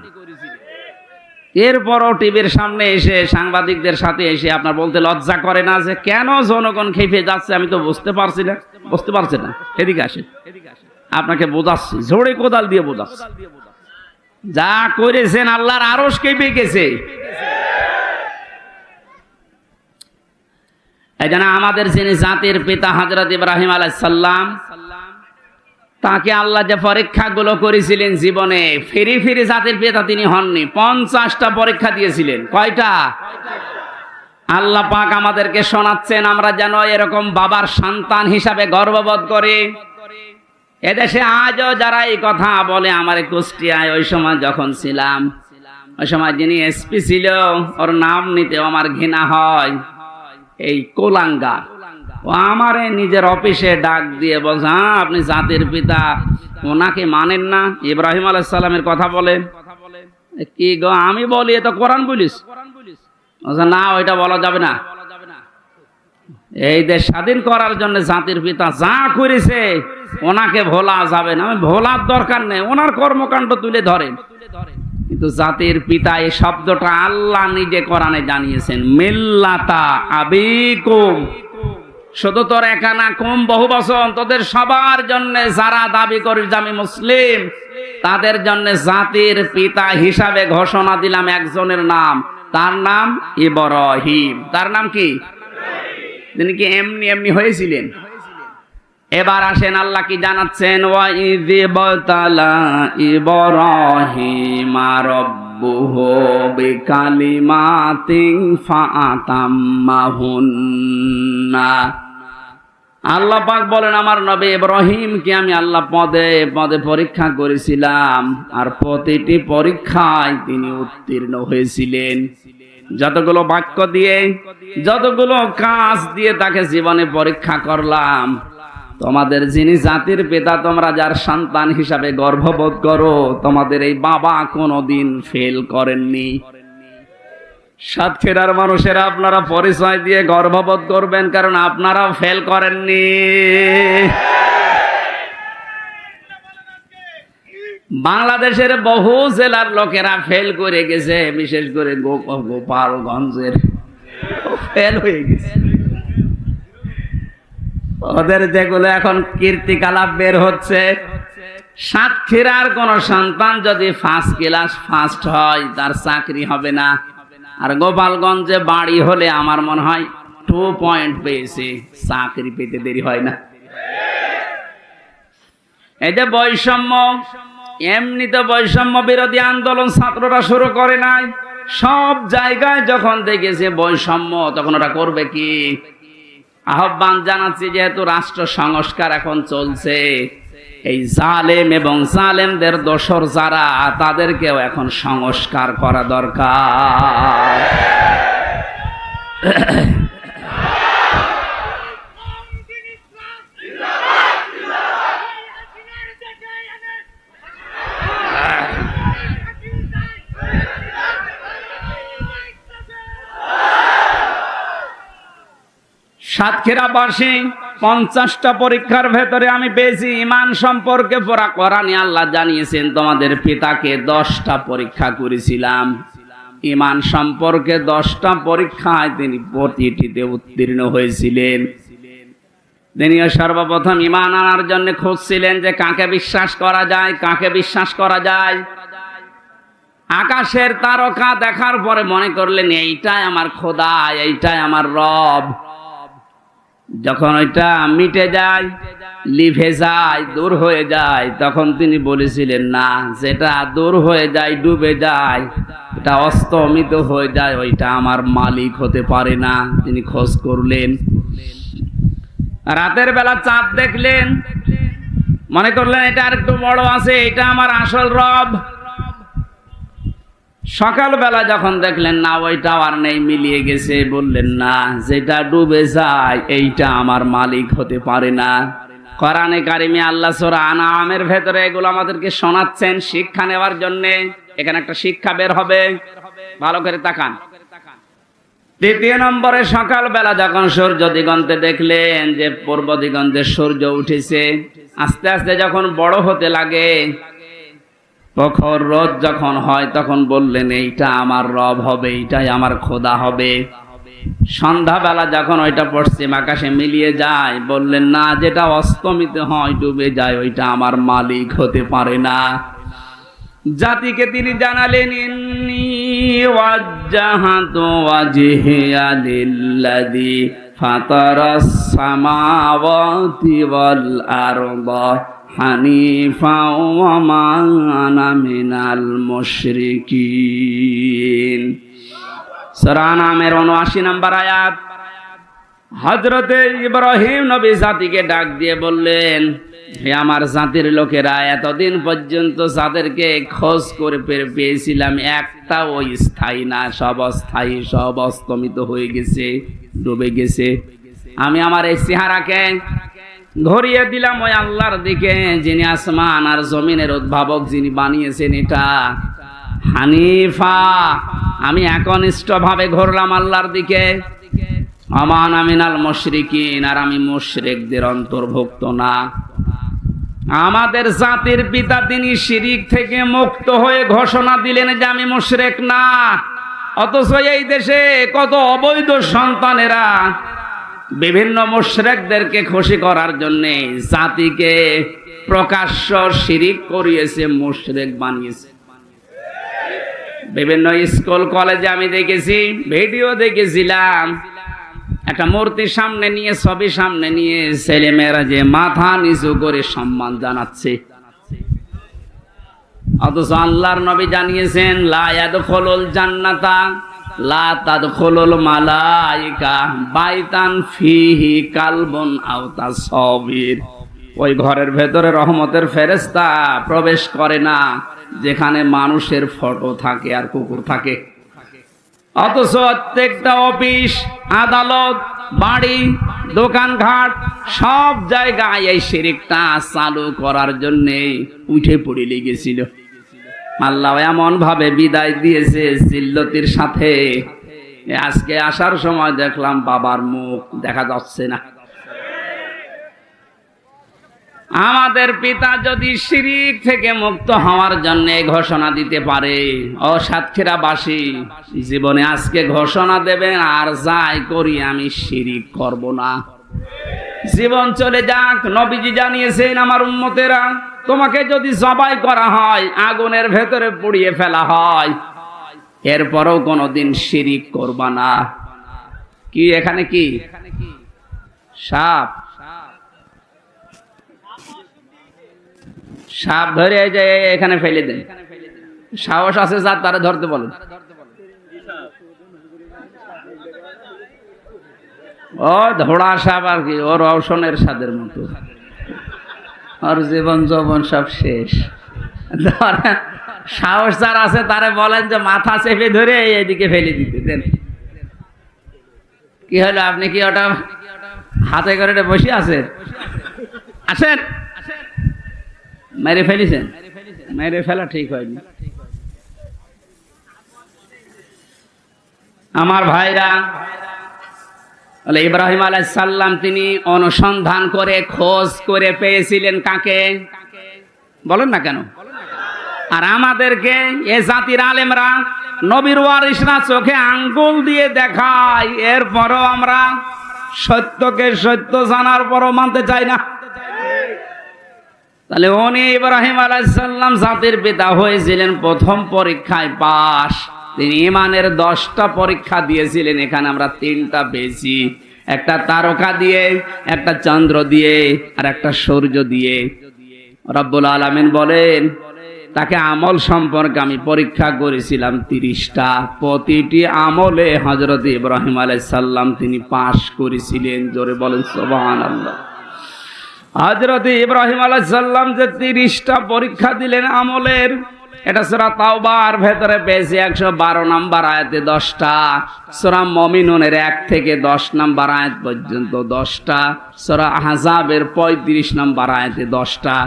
এরপরও টিভির সামনে এসে সাংবাদিকদের সাথে এসে আপনার বলতে লজ্জা করে না যে কেন জনগণ খেপে যাচ্ছে? আমি তো বুঝতে পারছি না। বুঝতে পারছেন না? এদিকে আসেন, আপনাকে বোঝাচ্ছি, ঝোড়ে কোদাল দিয়ে বোঝাচ্ছি। যা করেছেন আল্লাহর আরশ কেঁপে গেছে। এই জন্য আমাদের যিনি জাতির পিতা হযরত ইব্রাহিম আলাইহিস সালাম, তাকে আল্লাহ যে পরীক্ষাগুলো করেছিলেন জীবনে, ফিরি ফিরি জাতির পিতা তিনি হননি। 50টা পরীক্ষা দিয়েছিলেন। কয়টা? আল্লাহ পাক আমাদেরকে শোনাচ্ছেন, আমরা যেন এরকম বাবার সন্তান হিসাবে গর্ববোধ করি। এদেশে আজও যারা এই কথা বলে, আমার কুষ্টিয়ায় ওই সময় যখন ছিলাম, ওই সময় যিনি এসপি ছিল, ওর নাম নিতে আমার ঘৃণা হয়। এই কোলাঙ্গা, ও আমারে নিজের অফিসে ডাক দিয়ে বলছে, হ্যাঁ আপনি জাতির পিতা, ওনাকে মানেন না? ইব্রাহিম আলাইহিস সালামের কথা বলেন। কি গো? আমি বলি এ তো কোরআন বলিস। না, ওইটা বলা যাবে না। এই দেশ স্বাধীন করার জন্য জাতির পিতা যা করেছে ওনাকে ভোলা যাবে না। আমি ভোলার দরকার নেই, ওনার কর্মকাণ্ড তুলে ধরেন। কিন্তু জাতির পিতা এই শব্দটা আল্লাহ নিজে কোরআনে জানিয়েছেন, মিল্লাতা আবিকুম। শুধু তোর একা না, কম বহু বচন, তোদের সবার জন্য, যারা দাবি করিস যে আমি মুসলিম, তাদের জন্য জাতির পিতা হিসাবে ঘোষণা দিলাম একজনের নাম, তার নাম ইব্রাহিম। তার নাম কি? তিনি কি এমনি এমনি হয়েছিলেন? এবার আসেন আল্লাহ কি জানাচ্ছেন, ওয়া ইয বাতালা ইব্রাহিমা রাব্বুহু বিকালিমাতিন ফাআতাম্মাহুন্না। আল্লাহ পাক বলেন, আমার নবী ইব্রাহিমকে আমি আল্লাহ পদে পদে পরীক্ষা করেছিলাম, আর প্রতিটি পরীক্ষায় তিনি উত্তীর্ণ হয়েছিলেন। যতগুলো বাক্য দিয়ে, যতগুলো কাজ দিয়ে তাকে জীবনে পরীক্ষা করলাম। তোমাদের যিনি জাতির পিতা, তোমরা যার সন্তান হিসাবে গর্ববোধ করো, তোমাদের এই বাবা কোনোদিন ফেল করেননি। সাতক্ষীরার মানুষেরা আপনারা পরিচয় দিয়ে গর্ববোধ করবেন, কারণ আপনারাও ফেল করেননি। বাংলাদেশের বহু জেলার লোকেরা ফেল করে গেছে, বিশেষ করে গোপালগঞ্জের ফেল হয়ে গেছে। ওদের যেগুলো এখন কীর্তিকলাপ বের হচ্ছে, সাতক্ষীরার কোন সন্তান যদি ফার্স্ট ক্লাস ফার্স্ট হয়, তার চাকরি হবে না। আর গোপালগঞ্জে বাড়ি হলে আমার মনে হয় 2 পয়েন্ট পেয়েছে, চাকরি পেতে দেরি হয় না। এই যে বৈষম্য, এমনিতে বৈষম্য বিরোধী আন্দোলন ছাত্ররা শুরু করে নাই, সব জায়গায় যখন দেখেছে বৈষম্য, তখন ওরা করবে কি? আহ্বান জানাচ্ছি, যেহেতু রাষ্ট্র সংস্কার এখন চলছে, এই জালেম এবং জালেমদের দোসর যারা, তাদেরকেও এখন সংস্কার করা দরকার। সাতক্ষীরাবাসী 50টা পরীক্ষার ভেতরে আমি পেয়েছি ঈমান সম্পর্কে পড়া কোরআনে আল্লাহ জানিয়েছেন, তোমাদের পিতাকে 10টা পরীক্ষা করেছিলাম। ঈমান সম্পর্কে 10টা পরীক্ষায় তিনি প্রতিটিতে উত্তীর্ণ হয়েছিলেন। তিনিও সর্বপ্রথম ঈমান আনার জন্য খুঁজছিলেন যে কাকে বিশ্বাস করা যায়, কাকে বিশ্বাস করা যায়। আকাশের তারকা দেখার পরে মনে করলেন এইটাই আমার খোদা, এইটাই আমার রব। যখন ওইটা মিটে যায়, লিভে যায়, দূর হয়ে যায়, তখন তিনি বলেছিলেন না, যেটা দূর হয়ে যায়, ডুবে যায়, এটা অস্তমিত হয়ে যায়, ওইটা আমার মালিক হতে পারে না। তিনি খোঁজ করলেন। রাতের বেলা চাঁদ দেখলেন, মনে করলেন এটা আর একটু বড় আছে, এটা আমার আসল রব। সকালবেলা যখন দেখলেন না, ওইটাও আর নেই, মিলিয়ে গেছে, বললেন না, যেটা ডুবে যায় এইটা আমার মালিক হতে পারে না। কোরআনে কারিমে আল্লাহ সূরা আনআমের ভেতরে এগুলো আমাদেরকে শোনাচ্ছেন শিক্ষা নেওয়ার জন্য। এখানে একটা শিক্ষা বের হবে, ভালো করে তাকান। তৃতীয় নম্বরে, সকালবেলা যখন সূর্য দিগন্তে দেখলেন যে পূর্ব দিগন্তে সূর্য উঠেছে, আস্তে আস্তে যখন বড় হতে লাগে, প্রখর রোদ যখন হয়, তখন বললেন এইটা আমার রব হবে, এইটাই আমার খোদা হবে। সন্ধ্যাবেলা যখন ওইটা পশ্চিম আকাশে মিলিয়ে যায়, বললেন না, যেটা অস্তমিত হয়, ডুবে যায়, ওইটা আমার মালিক হতে পারে না। জাতিকে তিনি জানালেন, ইন্নী ওয়াজ্জাহাতু ওয়াজহিয়া লিল্লাযী ফাতারাস সামাওয়াতি ওয়াল আরদা হানিফা ওয়া মা আনা মিনাল মুশরিকিন। সূরা আনআমের 79 নম্বর আয়াত। হযরতে ইব্রাহিম নবী জাতিকে ডাক দিয়ে বললেন, হে আমার জাতির লোকেরা, এতদিন পর্যন্ত যাদেরকে খোঁজ করে পেয়েছিলাম, একটাও স্থায়ী না, সব অস্থায়ী, সব অস্তমিত হয়ে গেছে, ডুবে গেছে। আমি আমার এই চেহারাকে ধরিয়ে দিলাম ওই আল্লাহর দিকে, যিনি আসমান আর জমিনের উদ্ভাবক, যিনি বানিয়েছেন এটা। হানিফা, আমি একনিষ্ঠ ভাবে ঘুরলাম আল্লাহর দিকে। আমান আমিনাল মুশরিকিন, আর আমি মুশরিকদের অন্তর্ভুক্ত না। আমাদের জাতির পিতা তিনি শিরিক থেকে মুক্ত হয়ে ঘোষণা দিলেন যে আমি মুশরিক না। অথচ এই দেশে কত অবৈধ সন্তানেরা বিভিন্ন মুশরিকদেরকে খুশি করার জন্য জাতিকে প্রকাশ্য শিরিক করিয়েছে, মুশরিক বানিয়েছে। বিভিন্ন স্কুল কলেজে আমি দেখেছি, ভিডিও দেখেছিলাম, একটা মূর্তি সামনে নিয়ে, ছবি সামনে নিয়ে ছেলেমেয়েরা যে মাথা নিচু করে সম্মান জানাচ্ছে। অথচ আল্লাহর নবী জানিয়েছেন, লা ইয়াদখুলুল জান্নাতা লা তাদখুলুল মালায়েকা বাইতান ফিহি কালবুন আও তাসবির। ওই ঘরের ভেতরে রহমতের ফেরেশতা প্রবেশ করে না যেখানে মানুষের ফটো থাকে আর কুকুর থাকে। অথচ প্রত্যেকটা অফিস, আদালত, বাড়ি, দোকানঘাট, সব জায়গায় এই শিরকটা চালু করার জন্য উঠে পড়ে লেগেছিল। আল্লাহ এমন ভাবে বিদায় দিয়েছে জিল্লতির সাথে। আজকে আসার সময় দেখলাম বাবার মুখ দেখা যাচ্ছে না। আমাদের পিতা যদি শিরিক থেকে মুক্ত হওয়ার জন্য ঘোষণা দিতে পারে, ও সাতক্ষীরাবাসী, জীবনে আজকে ঘোষণা দেবেন, আর যাই করি আমি শিরিক করব না। জীবন চলে যাক, নবীজি জানিয়েছেন, আমার উম্মতেরা, তোমাকে যদি জবাই করা হয়, আগুনের ভেতরে পুড়িয়ে ফেলা হয়, এরপরও কোনোদিন শিরিক করবা না। কি এখানে কি সাপ? সাপ ধরে এই যে এখানে ফেলে দেন। সাহস আছে যার, তারা ধরতে বলেন। ও ধোড়া সাপ আর কি, ওর রওশনের স্বাদের মতো, ওর জীবন যৌবন সব শেষ। সাহস যার আছে তারা বলেন যে মাথা চেপে ধরে এদিকে ফেলে দিতে দেন। কি হলো, আপনি কি ওটা হাতে করে বসে আছেন? আসেন, মেরে ফেলেছেন? মেরে ফেলা ঠিক হয়নি। আমার ভাইরা, ইব্রাহিম আলাইহিস সালাম তিনি অনুসন্ধান করে খোঁজ করে পেয়েছিলেন কাকে? বলেন না কেন? আর আমাদেরকে এ জাতির আলেমরা নবীর ওয়ারিসরা চোখে আঙ্গুল দিয়ে দেখায়, এরপরও আমরা সত্যকে সত্য জানার পরও মানতে চাই না। তাহলে উনি ইব্রাহিম আলাইহিস সালাম জাতির পিতা হয়েছিলেন প্রথম পরীক্ষায় পাস। তিনি ঈমানের 10টা পরীক্ষা দিয়েছিলেন, এখানে আমরা 3টা পেয়েছি। একটা তারকা দিয়ে, একটা চন্দ্র দিয়ে, আর একটা সূর্য দিয়ে। রব্বুল আলামিন বলেন তাকে আমল সম্পর্কে আমি পরীক্ষা করেছিলাম 30টা। প্রতিটি আমলে হযরত ইব্রাহিম আলাইহিস সালাম তিনি পাস করেছিলেন। জোরে বলেন সুবহানাল্লাহ। হযরত ইব্রাহিম আলাইহিস সালাম যে 30টা পরীক্ষা দিলেন আমলের, এটা সূরা তাওবার ভেতরে পেয়েছি 112 নম্বর আয়াতে 10টা, সূরা মুমিনুনের 1 থেকে 10 নম্বর আয়াত পর্যন্ত 10টা, সূরা আহজাবের 35 নম্বর আয়াতে 10টা।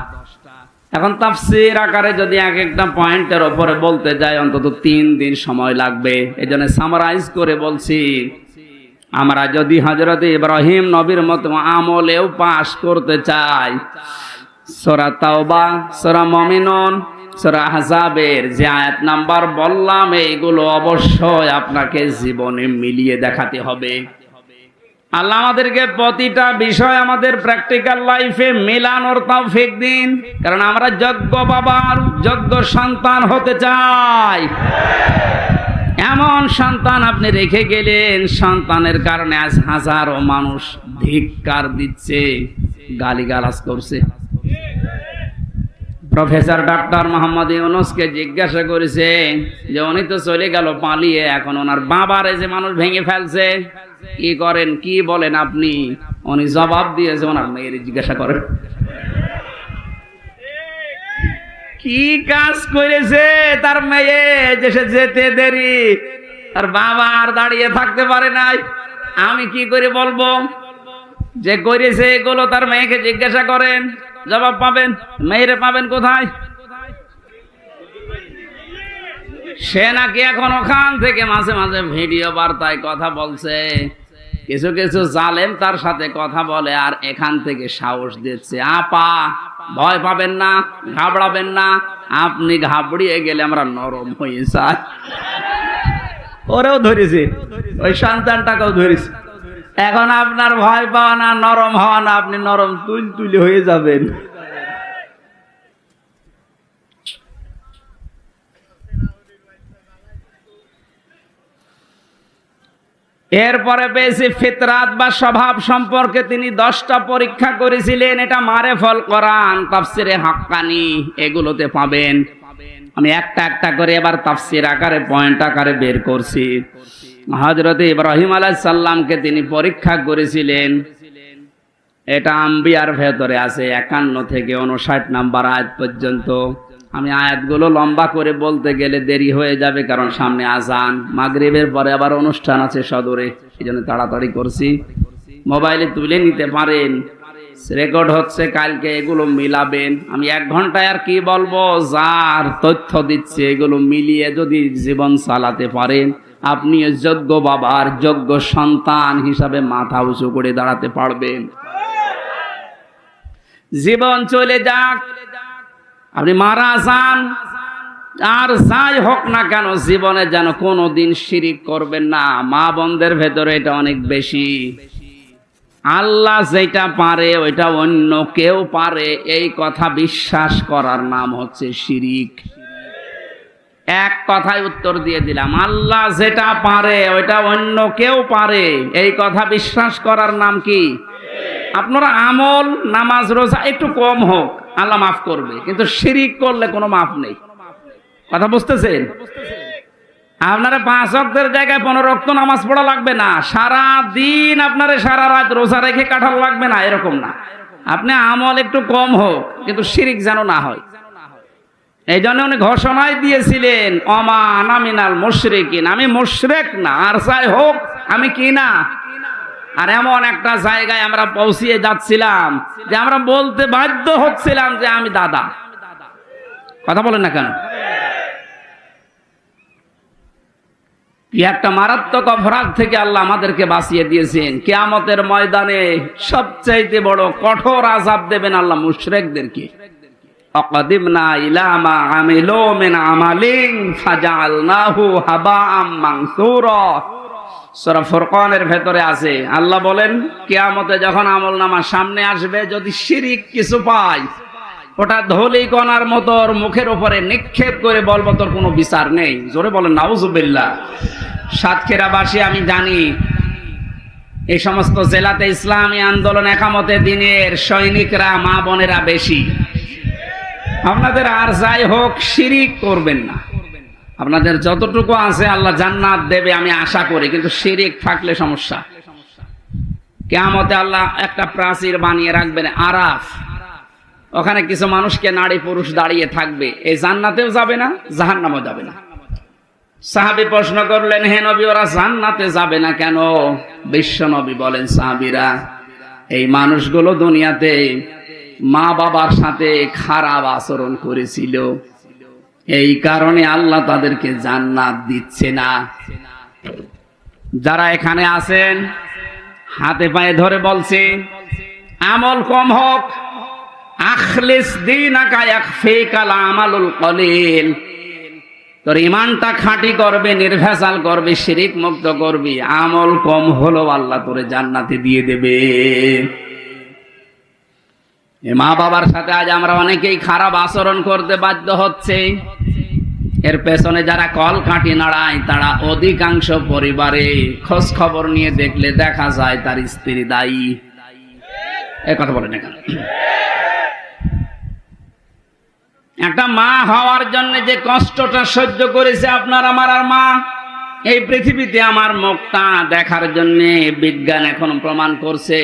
এখন তাফসীর আকারে যদি এক একটা পয়েন্টের উপরে বলতে যাই অন্তত 3 দিন সময় লাগবে। এজন্য সামারাইজ করে বলছি, আমরা যদি হযরত ইব্রাহিম নবীর মতো আমলেও পাস করতে চাই, সূরা তাওবা, সূরা মুমিনুন, সূরা আহজাবের যে আয়াত নাম্বার বললাম, এইগুলো অবশ্যই আপনাকে জীবনে মিলিয়ে দেখাতে হবে। আল্লাহ আমাদেরকে প্রতিটা বিষয় আমাদের প্র্যাকটিক্যাল লাইফে মেলানোর তৌফিক দিন, কারণ আমরা যোগ্য বাবার যোগ্য সন্তান হতে চাই। এমন সন্তান আপনি রেখে গেলেন, সন্তানের কারণে আজ হাজারো মানুষ ধিক্কার দিচ্ছে, গালিগালাজ করছে। প্রফেসর ডক্টর মোহাম্মদ ইউনূসকে জিজ্ঞাসা করেছে যে উনি তো চলে গেল পালিয়ে, এখন ওনার বাবারে যে মানুষ ভেঙে ফেলছে, কি করেন, কি বলেন আপনি? উনি জবাব দিয়েছে ওনার মেয়ের জিজ্ঞাসা করেন কি কাজ করেছে তার মেয়ে, যে সে যেতে দেরি, তার বাবা আর দাঁড়িয়ে থাকতে পারে নাই। আমি কি করে বলবো যে করেছে এগুলো? তার মেয়েকে জিজ্ঞাসা করেন, জবাব পাবেন। মেয়েরে পাবেন কোথায়? সে নাকি এখন ওখান থেকে মাঝে মাঝে ভিডিও বার্তায় কথা বলছে, কিছু কিছু জালেম তার সাথে কথা বলে আর এখান থেকে সাহস দিচ্ছে। আপা ভয় পাবেন না, ঘাবড়াবেন না, আপনি ঘাবড়িয়ে গেলে আমরা নরম হয়ে যাই। ওরেও ধরেছে, ওই সন্তানটাকেও ধরেছে। এখন আপনার ভয় পাওয়া না, নরম হওয়া না, আপনি নরম তুলি হয়ে যাবেন। এরপরে পেয়েছি ফিতরাত বা স্বভাব সম্পর্কে তিনি 10টা পরীক্ষা করেছিলেন। এটা মারেফুল কোরআন, তাফসিরে হাক্কানি, এগুলোতে পাবেন। আমি একটা একটা করে এবার তাফসির আকারে পয়েন্ট আকারে বের করছি। হযরত ইব্রাহিম আলাইহিস সালামকে তিনি পরীক্ষা করেছিলেন, এটা আম্বিয়ার ভেতরে আছে 51 থেকে 59 নাম্বার আয়াত পর্যন্ত। আমি আয়াতগুলো লম্বা করে বলতে গেলে দেরি হয়ে যাবে, কারণ সামনে আযান, মাগরিবের পরে আবার অনুষ্ঠান আছে সদরে, এইজন্য তাড়াতাড়ি করছি। মোবাইলে তুলে নিতে পারেন, রেকর্ড হচ্ছে, কালকে এগুলো মিলাবেন। আমি 1 ঘন্টায় আর কি বলবো, যার তথ্য দিচ্ছে এগুলো মিলিয়ে যদি জীবন চালাতে পারেন, আপনি যোগ্য বাবার যোগ্য সন্তান হিসাবে মাথা উঁচু করে দাঁড়াতে পারবেন। জীবন চলে যাক, আপনি মারা যান, আর যাই হোক না কেন, জীবনে যেন কোনোদিন শিরিক করবেন না। মা বোনদের ভেতরে এটা অনেক বেশি। আল্লাহ যেটা পারে ওইটা অন্য কেউ পারে, এই কথা বিশ্বাস করার নাম হচ্ছে শিরিক। এক কথায় উত্তর দিয়ে দিলাম, আল্লাহ যেটা পারে ওইটা অন্য কেউ পারে, এই কথা বিশ্বাস করার নাম কি? আপনারা আমল, নামাজ, রোজা একটু কম হোক, আল্লাহ মাফ করবে, কিন্তু শিরিক করলে কোনো মাফ নেই। কথা বুঝতেছেন? আপনারা 5 ওয়াক্তের জায়গায় 15 ওয়াক্ত নামাজ পড়া লাগবে না, সারা দিন আপনারা সারা রাত রোজা রেখে কাটাল লাগবে না, এরকম না। আপনি আমল একটু কম হোক, কিন্তু শিরিক যেন না হয়। এই জন্য উনি ঘোষণাই দিয়েছিলেন, ওমা আনা মিনাল মুশরিকিন, আমি মুশরিক না, আর যাই হোক আমি কি না। আর এমন একটা জায়গায় আমরা পৌঁছিয়ে যাচ্ছিলাম যে আমরা বলতে বাধ্য হচ্ছিলাম যে আমি দাদা। কথা বলেন না কেন? কি একটা মারাত্মক অপরাধ থেকে আল্লাহ আমাদেরকে বাঁচিয়ে দিয়েছেন। কিয়ামতের ময়দানে সবচাইতে বড় কঠোর আযাব দেবেন আল্লাহ মুশরিকদেরকে। অকদিমনা ইলা মা আমিলু মিন আমালিন ফাজআলনাহু হাবাআম মানসুরা। সূরা ফুরকানের ভেতরে আছে, আল্লাহ বলেন কিয়ামতে যখন আমলনামা সামনে আসবে, যদি শিরিক কিছু পাই, ওটা ধুলি কণার মতো ওর মুখের উপরে নিক্ষেপ করে বলবো তোর কোনো বিচার নেই। জোরে বলেন নাউজুবিল্লাহ। সাতক্ষীরাবাসী, আমি জানি এই সমস্ত জেলাতে ইসলামী আন্দোলন একামতে দিনের সৈনিকরা, মা বোনেরা বেশি। আপনাদের আর যাই হোক শিরিক করবেন না, আপনাদের যতটুকু আছে আল্লাহ জান্নাত দেবে আমি আশা করি, কিন্তু শিরিক থাকলে সমস্যা। কিয়ামতে আল্লাহ একটা প্রাচীর বানিয়ে রাখবেন আরাফ, ওখানে কিছু মানুষকে নারী পুরুষ দাঁড়িয়ে থাকবে, এই জান্নাতেও যাবে না জাহান্নামেও যাবে না। সাহাবী প্রশ্ন করলেন, হে নবী ওরা জান্নাতে যাবে না কেন? বিশ্ব নবী বলেন, সাহাবীরা এই মানুষগুলো দুনিয়াতে মা বাবার সাথে খারাপ আচরণ করেছিল, এই কারণে আল্লাহ তাদেরকে জান্নাত দিচ্ছে না। যারা এখানে আছেন হাতে পায়ে ধরে বলছে আমল কম হোক, আখলিস দীনাকা ইয়াকফিকাল আমালুল কলিল, তোর ইমানটা খাঁটি করবে, নির্ভেজাল করবে, শিরিক মুক্ত করবি, আমল কম হলো আল্লাহ তোরে জান্নাতে দিয়ে দেবে। মা বাবার সাথে আজ আমরা অনেকেই খারাপ আচরণ করতে বাধ্য হচ্ছে। এর পেছনে যারা কল কাঠি নাড়ায় তারা অধিকাংশ পরিবারে খোঁজ খবর নিয়ে দেখলে দেখা যায় তার স্ত্রী দায়ী। এ কথা বলেন না কেন? একটা মা হওয়ার জন্য যে কষ্টটা সহ্য করেছে আপনার আমার আর মা, এই পৃথিবীতে আমার মুখটা দেখার জন্য বিজ্ঞান এখন প্রমাণ করছে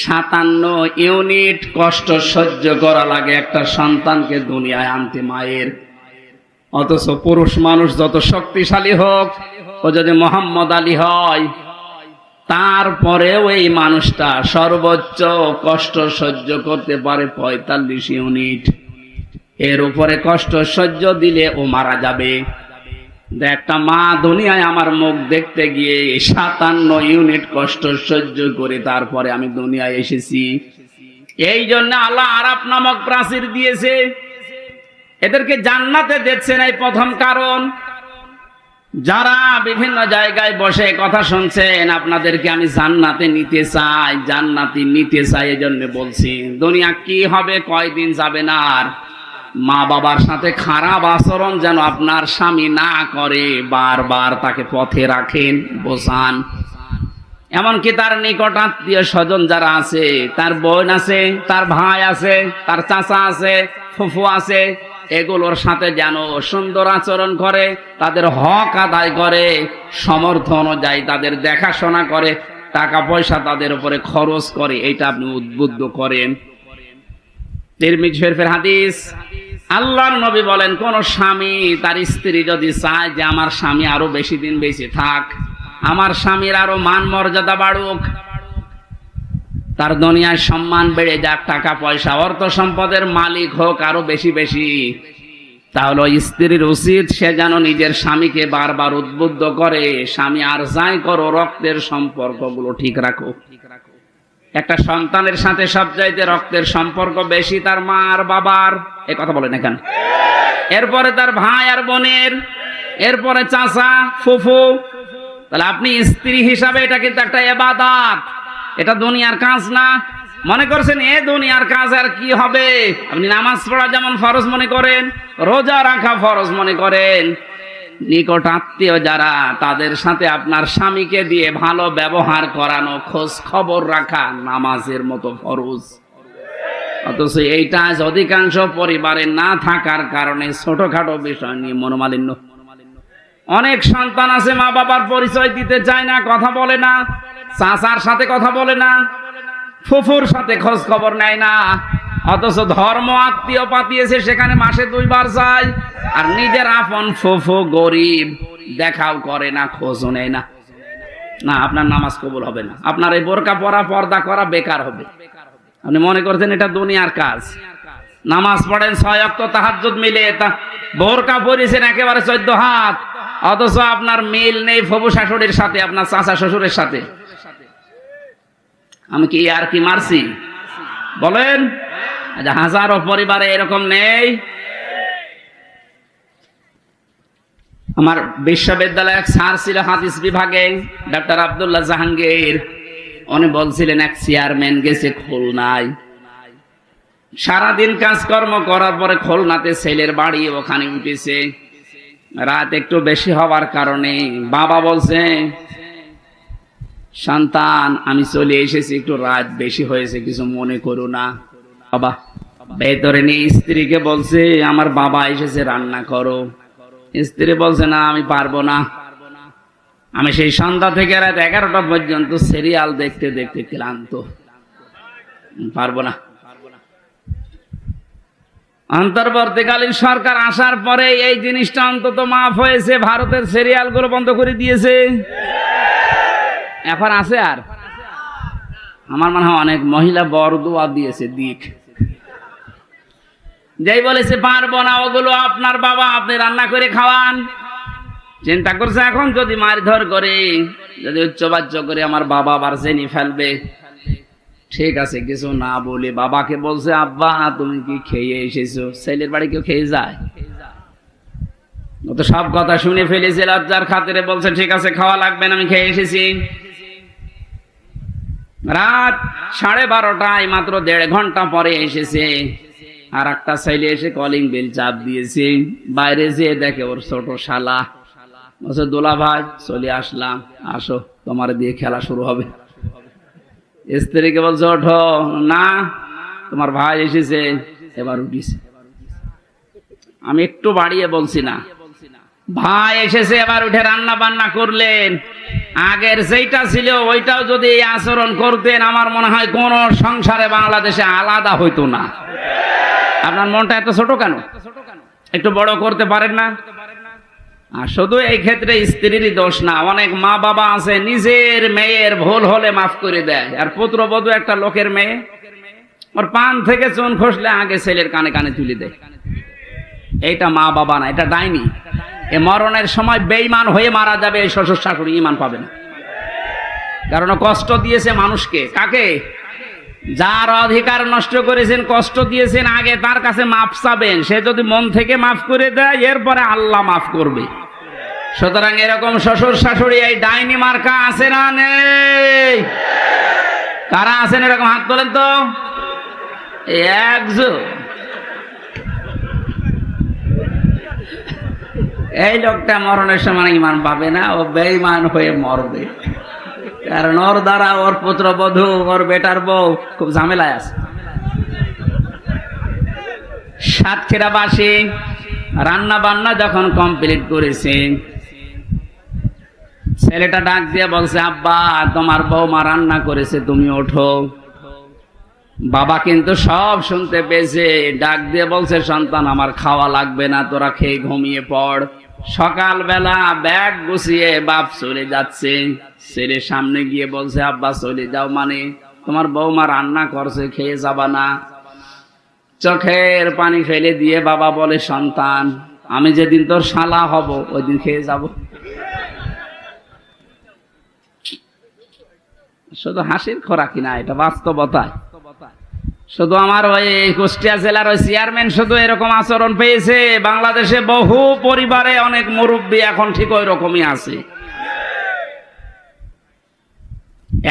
57 ইউনিট কষ্ট সহ্য করা লাগে একটা সন্তানকে দুনিয়ায় আনতে মায়ের। অথচ পুরুষ মানুষ যত শক্তিশালী হোক, ও যদি মোহাম্মদ আলী হয়, তারপরেও এই মানুষটা সর্বোচ্চ কষ্ট সহ্য করতে পারে 45 ইউনিট। এর উপরে কষ্ট সহ্য দিলে ও মারা যাবে। একটা মা দুনিয়ায় আমার মুখ দেখতে গিয়ে 57 ইউনিট কষ্ট সহ্য করে তারপরে আমি দুনিয়ায় এসেছি। এই জন্য আল্লাহ আরাফ নামক প্রাচীর দিয়েছে, এদেরকে জান্নাতে দিচ্ছেন। এই প্রথম কারণ। যারা বিভিন্ন জায়গায় বসে কথা শুনছেন, আপনাদেরকে আমি জান্নাতে নিতে চাই, জান্নাতি নিতে চাই, এজন্য বলছি দুনিয়া কি হবে কয়দিন যাবে না। আর মা বাবার সাথে খারাপ আচরণ যেন আপনার স্বামী না করে, বারবার তাকে পথে রাখেন, বোঝান। এমনকি তার নিকট আত্মীয় স্বজন যারা আছে, তার বোন আছে, তার ভাই আছে, তার চাচা আছে, ফুফু আছে, এগুলোর সাথে যেন সুন্দর আচরণ করে, তাদের হক আদায় করে, সমর্থ অনুযায়ী তাদের দেখাশোনা করে, টাকা পয়সা তাদের উপরে খরচ করে, এটা আপনি উদ্বুদ্ধ করেন। তিরমিজি শরীফের হাদিস, আল্লাহর নবী বলেন, কোন স্বামী তার স্ত্রী যদি চায় যে আমার স্বামী আরো বেশি দিন বেঁচে থাক, আমার স্বামীর আরো মান মর্যাদা বাড়ুক, তার দুনিয়ায় সম্মান বেড়ে যাক, টাকা পয়সা অর্থ সম্পদের মালিক হোক আরো বেশি বেশি, তাহলে স্ত্রীর উচিত সে যেন নিজের স্বামীকে বারবার উদ্বুদ্ধ করে, স্বামী আর যাই করো রক্তের সম্পর্কগুলো ঠিক রাখো। একটা সন্তানের সাথে সবচাইতে রক্তের সম্পর্ক বেশি তার মা আর বাবার, এ কথা বলেন এখানে। এরপরে তার ভাই আর বোনের, এরপরে চাচা ফুফু। তাহলে আপনি স্ত্রী হিসাবে এটা কিন্তু একটা ইবাদত, এটা দুনিয়ার কাজ না। মনে করছেন এ দুনিয়ার কাজ আর কি হবে? আপনি নামাজ পড়া যেমন ফরজ মনে করেন, রোজা রাখা ফরজ মনে করেন, নিকট আত্মীয় যারা তাদের সাথে আপনার স্বামীকে দিয়ে ভালো ব্যবহার করানো, খোঁজ খবর রাখা নামাজের মতো ফরজ। অথচ এইটা অধিকাংশ পরিবারে না থাকার কারণে ছোটখাটো বিষয় নিয়ে মনোমালিন্য। অনেক সন্তান আছে মা বাবার পরিচয় দিতে চায় না, কথা বলে না, চাচার সাথে কথা বলে না, ফুফুর সাথে খোঁজ খবর নেয় না, অথচ ধর্ম আত্মীয় পাতিয়েছে সেখানে মাসে 2 বার যায়, আর নিজের আপন ফুফু গরিব, দেখাও করে না, খোঁজও নেয় না। না, আপনার নামাজ কবুল হবে না, আপনার এই বোরকা পরা পর্দা করা বেকার হবে। আপনি মনে করছেন এটা দুনিয়ার কাজ। নামাজ পড়েন 6 ওয়াক্ত তাহাজ্জুদ মিলে, তা বোরকা পরিয়েছেন একেবারে 14 হাত, অথচ আপনার মিল নেই ফুফু শাশুড়ির সাথে, আপনার চাচা শ্বশুরের সাথে। আমি কি আর কি মারছি বলেন? আচ্ছা, হাজারো পরিবারে এরকম নেই। আমার বিশ্ববিদ্যালয়ে এক স্যার ছিল হাদিস বিভাগে, ডাক্তার আব্দুল্লাহ জাহাঙ্গীর। উনি বলছিলেন এক চেয়ারম্যান গেছে খুলনায়, সারাদিন কাজকর্ম করার পরে খুলনাতে ছেলের বাড়ি, ওখানে উঠেছে। রাত একটু বেশি হওয়ার কারণে বাবা বলছে, সন্তান আমি চলে এসেছি, একটু রাত বেশি হয়েছে, কিছু মনে করো না। বাবা ভেতরে নিয়ে স্ত্রীকে বলছে, আমার বাবা এসেছে, রান্না করো। স্ত্রী বলছে, না আমি পারবো না, আমি সেই সন্ধ্যা থেকে রাত 11টা পর্যন্ত সিরিয়াল দেখতে দেখতে ক্লান্ত, পারবো না। অন্তর্বর্তীকালীন সরকার আসার পরে এই জিনিসটা অন্তত মাফ হয়েছে, ভারতের সিরিয়াল গুলো বন্ধ করে দিয়েছে। এখন আছে আর আমার মনে হয় অনেক মহিলা বরদোয়া দিয়েছে দিক, যেই বলেছে পারবো না, ওগুলো আপনার বাবা, আপনি রান্না করে খাওয়ান। চিন্তা করছে এখন যদি মারধর করে, যদি উচ্চবাচ্য করে আমার বাবা আবার জেনে ফেলবে। ঠিক আছে, কিছু না বলে বাবাকে বলছে, আব্বা তুমি কি খেয়ে এসেছো? ছেলের বাড়ি কেউ খেয়ে যায়? ও তো সব কথা শুনে ফেলেছে, লজ্জার খাতিরে বলছে, ঠিক আছে খাওয়া লাগবে না, আমি খেয়ে এসেছি। রাত 12:30টায়, মাত্র 1.5 ঘন্টা পরে এসেছে। আর একটা ছেলে এসে কলিং বেল চাপ দিয়েছে, বাইরে যেয়ে দেখে ওর ছোট শালা। বলছে, দোলা ভাই চলে আসলাম, আসো তোমার দিয়ে খেলা শুরু হবে। স্ত্রীকে বলছে, ওঠো। না, তোমার ভাই এসেছে, এবার উঠিছে। আমি একটু বাড়িয়ে বলছি না, ভাই এসেছে, এবার উঠে রান্না বান্না করলেন। আগের যেটা ছিল ওইটাও যদি এই আচরণ করতেন, আমার মনে হয় কোন সংসারে বাংলাদেশে আলাদা হইতো না। আপনার মনটা এত ছোট কেন? একটু বড় করতে পারেন না? আর শুধু এই ক্ষেত্রে স্ত্রীরই দোষ না, অনেক মা বাবা আছে নিজের মেয়ের ভুল হলে মাফ করে দেয়। আর পুত্রবধূ একটা লোকের মেয়ে, ওর পান থেকে চুন খসলে আগে ছেলের কানে কানে তুলে দেয়। এইটা মা বাবা না, এটা ডাইনি। এ মরণের সময় বেঈমান হয়ে মারা যাবে, এই শ্বশুর শাশুড়ি ঈমান পাবে না। কারণ কষ্ট দিয়েছে মানুষকে। কাকে? যার অধিকার নষ্ট করেছেন, কষ্ট দিয়েছেন, আগে তার কাছে মাফ চাবেন। সে যদি মন থেকে মাফ করে দেয়, এরপরে আল্লাহ মাফ করবে। সুতরাং এরকম শ্বশুর শাশুড়ি এই ডাইনি মার্কা আছে না নেই? কারা আছেন এরকম? হাত তোলেন তো। একজন। এই লোকটা মরণের সময় ঈমান পাবে না, ও বেঈমান হয়ে মরবে। কারণ ওর দ্বারা ওর পুত্রবধূ, ওর বেটার বউ খুব ঝামেলায় আছে। সাতক্ষীরাবাসী রান্না বান্না যখন কমপ্লিট করেছে, ছেলেটা ডাক দিয়ে বলছে, আব্বা তোমার বৌমা রান্না করেছে, তুমি ওঠো। বাবা কিন্তু সব শুনতে পেয়েছে, ডাক দিয়ে বলছে, সন্তান আমার খাওয়া লাগবে না, তোরা খেয়ে ঘুমিয়ে পড়। সকালবেলা ব্যাগ গুছিয়ে বাপ চলে যাচ্ছে, ছেলের সামনে গিয়ে বলছে, আব্বা চলে যাও মানে? তোমার বৌমা রান্না করছে, খেয়ে যাবা না? চোখের পানি ফেলে দিয়ে বাবা বলে, সন্তান আমি যেদিন তোর শালা হব ওই দিন খেয়ে যাব। শুধু হাসির খোরাকি না, এটা বাস্তবতা। শুধু আমার ওই কুষ্টিয়া জেলার ওই চেয়ারম্যান শুধু এরকম আচরণ পেয়েছে, বাংলাদেশে বহু পরিবারে অনেক মুরব্বী এখন ঠিক ওই রকমই আছে।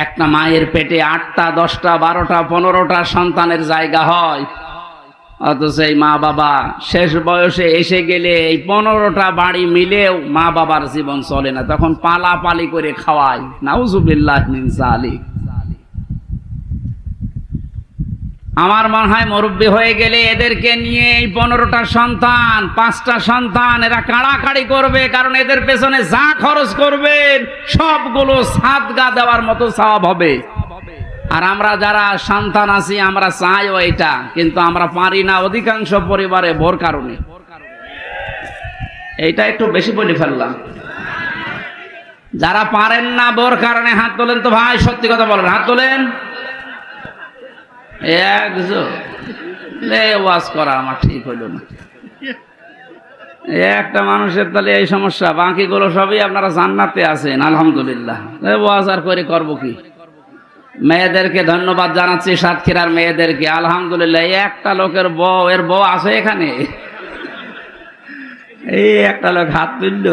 একটা মায়ের পেটে 8টা 10টা 12টা 15টা সন্তানের জায়গা হয়, অথচ এই মা বাবা শেষ বয়সে এসে গেলে এই 15টা বাড়ি মিলেও মা বাবার জীবন চলে না, তখন পালাপালি করে খাওয়ায়। নাউজুবিল্লাহ মিন যালিক। আমার মনে হয় মুরব্বী হয়ে গেলে এদেরকে নিয়ে এই 15টা সন্তান 5টা সন্তান এরা কাড়াকাড়ি করবে, কারণ এদের পেছনে যা খরচ করবেন সবগুলো সাদগা দেওয়ার মতো সওয়াব হবে। আর আমরা যারা সন্তান আছি আমরা চাইও এটা, কিন্তু আমরা পারি না অধিকাংশ পরিবারে ভোর কারণে। এইটা একটু বেশি বলে ফেললাম। যারা পারেন না ভোর কারণে হাত তোলেন তো ভাই, সত্যি কথা বলেন, হাত তোলেন। ওয়াজ করা আমার ঠিক হইল না। একটা মানুষের তাহলে এই সমস্যা, বাকিগুলো সবই আপনারা জান্নাতে আছেন আলহামদুলিল্লাহ। ওয়াজ আর করে করবো কি? মেয়েদেরকে ধন্যবাদ জানাচ্ছি, সাতক্ষীরার মেয়েদেরকে। আলহামদুলিল্লাহ, এই একটা লোকের বউ, এর বউ আছে এখানে, এই একটা লোক হাত তুলল।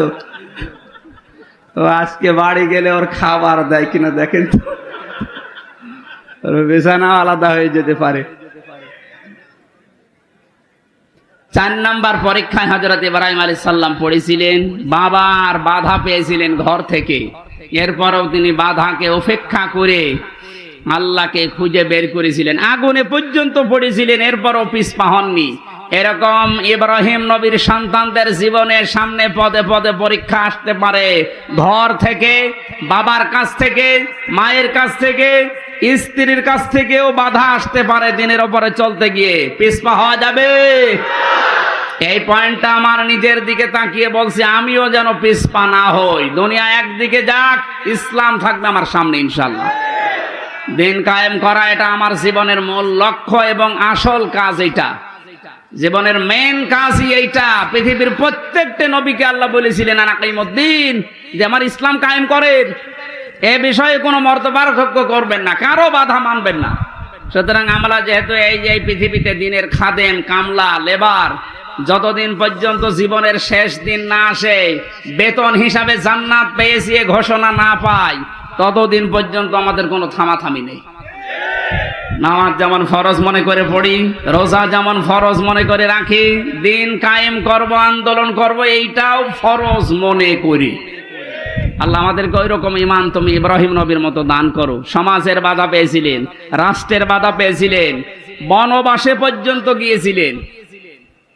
তো আজকে বাড়ি গেলে ওর খাবার দেয় কিনা দেখেন তো, ওর বিছানা আলাদা হয়ে যেতে পারে। 4 নাম্বার পরীক্ষায় হযরত ইব্রাহিম আলাইহিস সালাম পড়েছিলেন, বাবার বাধা পেয়েছিলেন ঘর থেকে। এরপরও তিনি বাধাকে উপেক্ষা করে আল্লাহকে খুঁজে বের করেছিলেন, আগুনে পর্যন্ত পড়েছিলেন, এরপরও পিছপা হননি। এরকম ইব্রাহিম নবীর সন্তানদের জীবনের সামনে পদে পদে পরীক্ষা আসতে পারে, ঘর থেকে, বাবার কাছ থেকে, মায়ের কাছ থেকে, স্ত্রীর কাছ থেকেও বাধা আসতে পারে। দিনের ওপরে চলতে গিয়ে পিছপা হওয়া যাবে? এই পয়েন্টটা আমার নিজের দিকে তাকিয়ে বলছি, আমিও যেন পিছপা না হই। দুনিয়া একদিকে যাক, ইসলাম থাকবে আমার সামনে ইনশাআল্লাহ। দিন কায়েম করা এটা আমার জীবনের মূল লক্ষ্য এবং আসল কাজ। এটা জীবনের মেন কাজই এইটা। পৃথিবীর প্রত্যেকটা নবীকে আল্লাহ বলেছিলেন আনাকাইমুদ্দিন, যে আমার ইসলাম কায়েম করেন। এ বিষয়ে কোনো মত পার্থক্য করবেন না, কারো বাধা মানবেন না। সুতরাং আমরা যেহেতু এই যে পৃথিবীতে দিনের খাদেম, কামলা, লেবার, যতদিন পর্যন্ত জীবনের শেষ দিন না আসে, বেতন হিসাবে জান্নাত পেয়েছি এ ঘোষণা না পাই, ততদিন পর্যন্ত আমাদের কোনো থামাথামি নেই। নামাজ যেমন ফরজ মনে করে পড়ি, রোজা যেমন ফরজ মনে করে রাখি, দিন কায়েম করব, আন্দোলন করব, এইটাও ফরজ মনে করি। আল্লাহ আমাদেরকে ওই রকম ঈমান তুমি ইব্রাহিম নবীর মতো দান করো। সমাজের বাধা পেয়েছিলেন, রাষ্ট্রের বাধা পেয়েছিলেন, বনবাসে পর্যন্ত গিয়েছিলেন।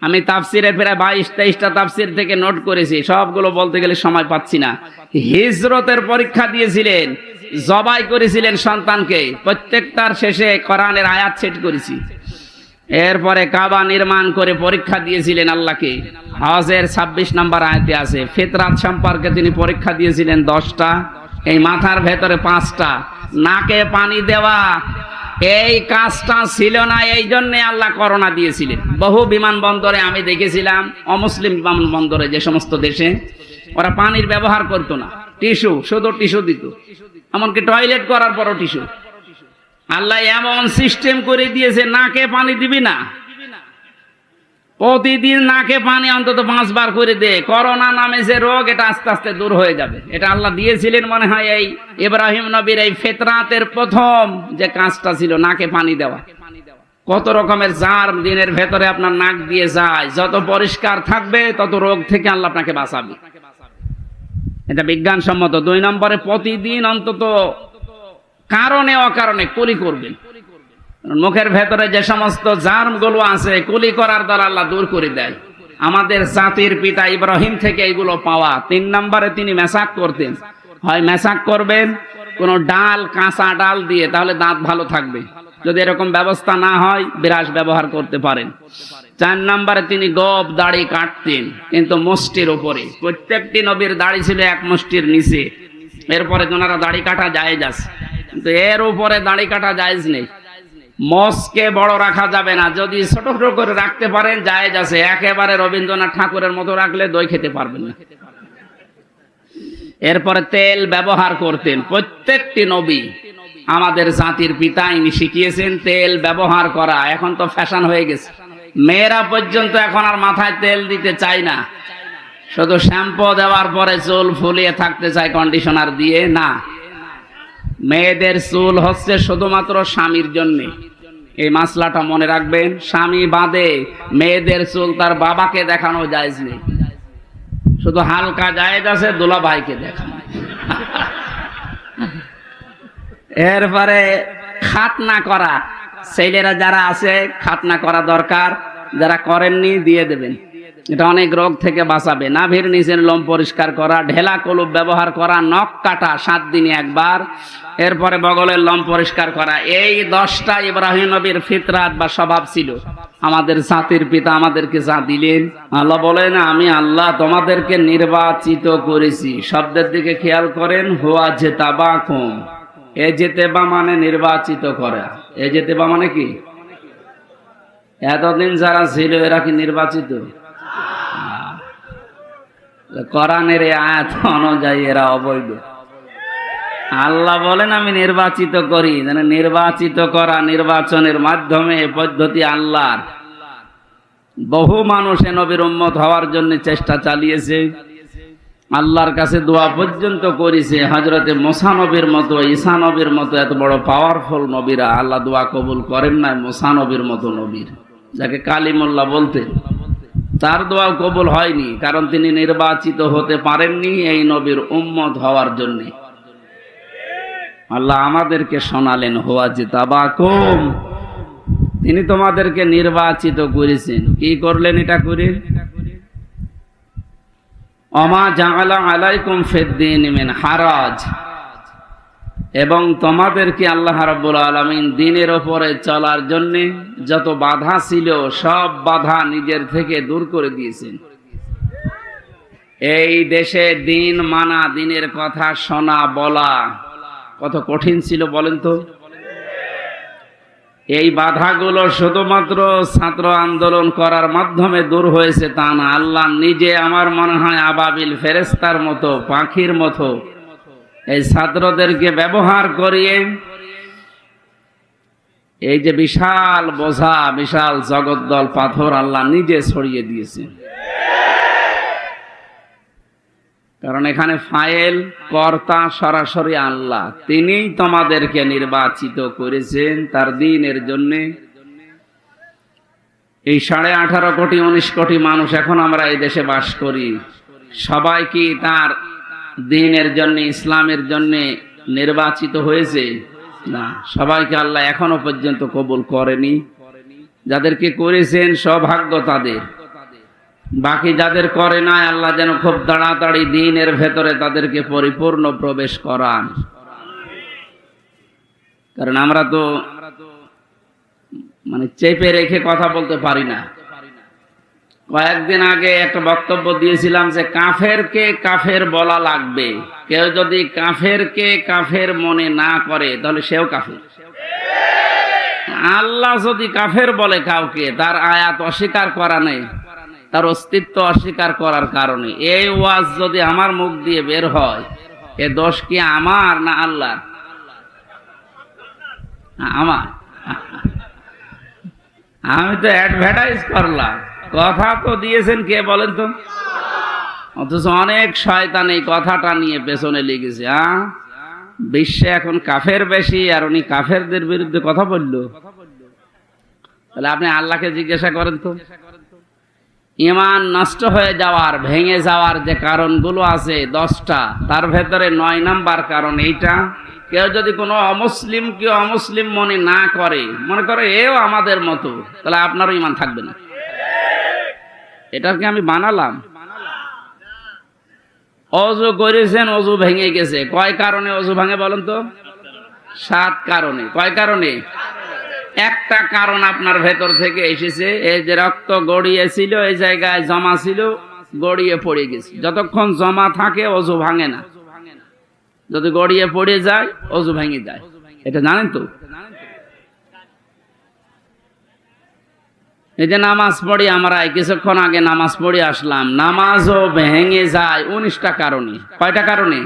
আমি তাফসিরের প্রায় 22-23টা তাফসির থেকে নোট করেছি, সবগুলো বলতে গেলে সময় পাচ্ছি না। হিজরতের পরীক্ষা দিয়েছিলেন, জবাই করেছিলেন সন্তানকে, প্রত্যেকটার শেষে কোরআনের আয়াত সেট করেছি। এরপরে কাবা নির্মাণ করে পরীক্ষা দিয়েছিলেন আল্লাহকে। হজের 26 নম্বর আয়াতে আছে। ফিতরাত সম্পর্কে তিনি পরীক্ষা দিয়েছিলেন 10টা, এই মাথার ভেতরে 5টা। নাকে পানি দেওয়া এই কাজটা ছিল না, এই জন্যে আল্লাহ করোনা দিয়েছিলেন। বহু বিমানবন্দরে আমি দেখেছিলাম, অমুসলিম বিমানবন্দরে যে সমস্ত দেশে, ওরা পানির ব্যবহার করতো না, টিস্যু, শুধু টিস্যু দিত, এমনকি টয়লেট করার পরও টিস্যু। আল্লাহ এমন সিস্টেম করে দিয়েছে, নাকে পানি দিবি না, প্রতিদিন নাকে পানি অন্তত 5 বার করে দে। করোনা নামে যে রোগ, এটা আস্তে আস্তে দূর হয়ে যাবে। এটা আল্লাহ দিয়েছিলেন মনে হয় এই ইব্রাহিম নবীর এই ফিতরাতের প্রথম যে কাজটা ছিল, নাকে পানি দেওয়া। কত রকমের জার্ম দিনের ভেতরে আপনার নাক দিয়ে যায়, যত পরিষ্কার থাকবে তত রোগ থেকে আল্লাহ আপনাকে বাঁচাবে। এটা বিজ্ঞানসম্মত। 2 নম্বরে প্রতিদিন অন্তত কারণে অকারণে কুলি করবেন। মুখের ভেতরে যে সমস্ত জার্ম গুলো আছে, কুলি করার দ্বারা আল্লাহ দূর করে দেয়। আমাদের জাতির পিতা ইব্রাহিম থেকে এগুলো পাওয়া। 3 নম্বরে তিনি মেসাক করতেন। হয় মেসাক করবেন কোন ডাল, কাঁচা ডাল দিয়ে, তাহলে দাঁত ভালো থাকবে। যদি এরকম ব্যবস্থা না হয়, বিরাস ব্যবহার করতে পারেন। 4 নম্বরে তিনি গোঁফ দাড়ি কাটতেন, কিন্তু মুষ্টির উপরে। প্রত্যেকটি নবীর দাড়ি ছিল 1 মুষ্টির নিচে। এরপরে ওনারা দাড়ি কাটা জায়েজ আছে, কিন্তু এর উপরে দাড়ি কাটা জায়েজ নেই। মস্কে বড় রাখা যাবে না, যদি ছোট ছোট করে রাখতে পারেন জায়েজ আছে। একেবারে রবীন্দ্রনাথ ঠাকুরের মতো রাখলে দই খেতে পারবেন না। এরপরে তেল ব্যবহার করতেন প্রত্যেকটি নবী। আমাদের জাতির পিতা ইনি শিখিয়েছেন তেল ব্যবহার করা। এখন তো ফ্যাশন হয়ে গেছে, মেয়েরা পর্যন্ত এখন আর মাথায় তেল দিতে চায় না, শুধু শ্যাম্পু দেওয়ার পরে চুল ফুলিয়ে থাকতে চায় কন্ডিশনার দিয়ে। না, মেয়েদের চুল হচ্ছে শুধুমাত্র স্বামীর জন্য। এই মাসলাটা মনে রাখবেন, স্বামী বাদে মেয়েদের চুল তার বাবাকে দেখানো জায়েজ নেই। শুধু হালকা জায়েজ আছে দুলা ভাইকে দেখানো। এরপরে খাতনা করা, ছেলেরা যারা আছে খাতনা করা দরকার, যারা করেননি দিয়ে দেবেন। এটা অনেক রোগ থেকে বাঁচাবে। নাভির নিচের লোম পরিষ্কার করা, ঢেলা কলুপ ব্যবহার করা, নখ কাটা 7 দিনে একবার, এরপরে বগলের লোম পরিষ্কার করা। এই 10টা ইব্রাহিম নবীর ফিতরাত বা স্বভাব ছিল। আমাদের জাতির পিতা আমাদেরকে যা দিলেন, আল্লাহ বলেন আমি আল্লাহ তোমাদেরকে নির্বাচিত করেছি। শব্দের দিকে খেয়াল করেন, হুয়া জেতাবাকুম। এ জেতেবা মানে নির্বাচিত করা। এ জেতেবা মানে কি? এতদিন যারা ছিল এরা কি নির্বাচিত? কোরআনের আয়াত অনুযায়ী এরা অবৈধ। আল্লাহ বলেন আমি নির্বাচিত করি, নির্বাচিত করা, নির্বাচনের মাধ্যমে পদ্ধতি আল্লাহর। বহু মানুষ নবীর উম্মত হওয়ার জন্য চেষ্টা চালিয়েছে, আল্লাহর কাছে দোয়া পর্যন্ত করেছে। হযরতে মুসা নবীর মতো, ঈসা নবীর মতো এত বড় পাওয়ারফুল নবীরা আল্লাহ দোয়া কবুল করেন না। মুসা নবীর মতো নবীর, যাকে কালিমুল্লাহ বলতেন, তার দোয়া কবুল হয়নি, কারণ তিনি নির্বাচিত হতে পারেননি এই নবীর উম্মত হওয়ার জন্য। আল্লাহ আমাদেরকে শোনালেন, হুয়া জিতাবাকুম, তিনি তোমাদেরকে নির্বাচিত করেছেন। কি করলেন এটা করে? ওমা জাআলা আলাইকুম ফিদ্দীন মিন হারাজ, এবং তোমাদেরকে আল্লাহ রাব্বুল আলামিন দ্বীনের উপরে চলার জন্য যত বাধা ছিল সব বাধা নিজের থেকে দূর করে দিয়েছেন। এই দেশে দ্বীন মানা, দ্বীনের কথা শোনা বলা কত কঠিন ছিল বলেন তো। এই বাধাগুলো শুধুমাত্র ছাত্র আন্দোলন করার মাধ্যমে দূর হয়েছে তা না। আল্লাহ নিজে আমার মনে হয় আবাবিল ফেরেশতার মতো, পাখির মতো এই ছাত্রদেরকে ব্যবহার করিয়ে এই যে বিশাল বোঝা, বিশাল জগদ্দল পাথর আল্লাহ নিজে ছড়িয়ে দিয়েছেন। কারণ এখানে ফাইল কর্তা সরাসরি আল্লাহ, তিনিই তোমাদেরকে নির্বাচিত করেছেন তার দ্বীনের জন্য। এই 18.5 কোটি 19 কোটি মানুষ এখন আমরা এই দেশে বাস করি, সবাই কি তার দ্বীনের জন্য, ইসলামের জন্য নির্বাচিত হয়েছে? না, সবাইকে আল্লাহ এখনো পর্যন্ত কবুল করেনি। যাদেরকে করেছেন সৌভাগ্য তাদের, বাকি যাদের করে নাই আল্লাহ যেন খুব তাড়াতাড়ি দ্বীনের ভেতরে তাদেরকে পরিপূর্ণ প্রবেশ করান। কারণ আমরা তো চেপে রেখে কথা বলতে পারি না। কয়েকদিন আগে একটা বক্তব্য দিয়েছিলাম যে কাফেরকে কাফের বলা লাগবে। কেউ যদি কাফেরকে কাফের মনে না করে তাহলে সেও কাফের। আল্লাহ যদি কাফের বলে কাউকে, তার আয়াত অস্বীকার করা নেই, তার অস্তিত্ব অস্বীকার করার কারণে এই ওয়াজ যদি আমার মুখ দিয়ে বের হয়, এ দোষ কি আমার না আল্লাহর? আমার। আমি তো অ্যাডভার্টাইজ করলাম, কথা তো দিয়েছেন কে বলেন তো? অথচ অনেক শয়তান এই কথাটা নিয়ে পেছনে লেগেছে। বিশ্বে এখন কাফের বেশি, আর উনি কাফেরদের বিরুদ্ধে কথা বলল। তাহলে আপনি আল্লাহকে জিজ্ঞাসা করেন তো, ঈমান নষ্ট হয়ে যাওয়ার, ভেঙে যাওয়ার যে কারণগুলো আছে 10টা, তার ভেতরে 9 নাম্বার কারণ এইটা। কেউ যদি কোনো অমুসলিমকে অমুসলিম মনে না করে, মনে করে এও আমাদের মতো, তাহলে আপনারও ঈমান থাকবে না। এটাকে আমি বানালাম। অজু করেছেন, অজু ভেঙে গেছে। কয় কারণে অজু ভাঙে বলেন তো? 7 কারণে। কয় কারণে? একটা কারণ আপনার ভেতর থেকে এসেছে, এই যে রক্ত গড়িয়েছিল, এই জায়গায় জমা ছিল, গড়িয়ে পড়ে গেছে। যতক্ষণ জমা থাকে অজু ভাঙে না, যদি গড়িয়ে পড়ে যায় অজু ভেঙে যায়। এটা জানেন তো? এই যে নামাজ পড়ি আমরা, কিছুক্ষণ আগে নামাজ পড়ে আসলাম, নামাজও ভেঙে যায় 19টা কারণে। কয়টা কারণে?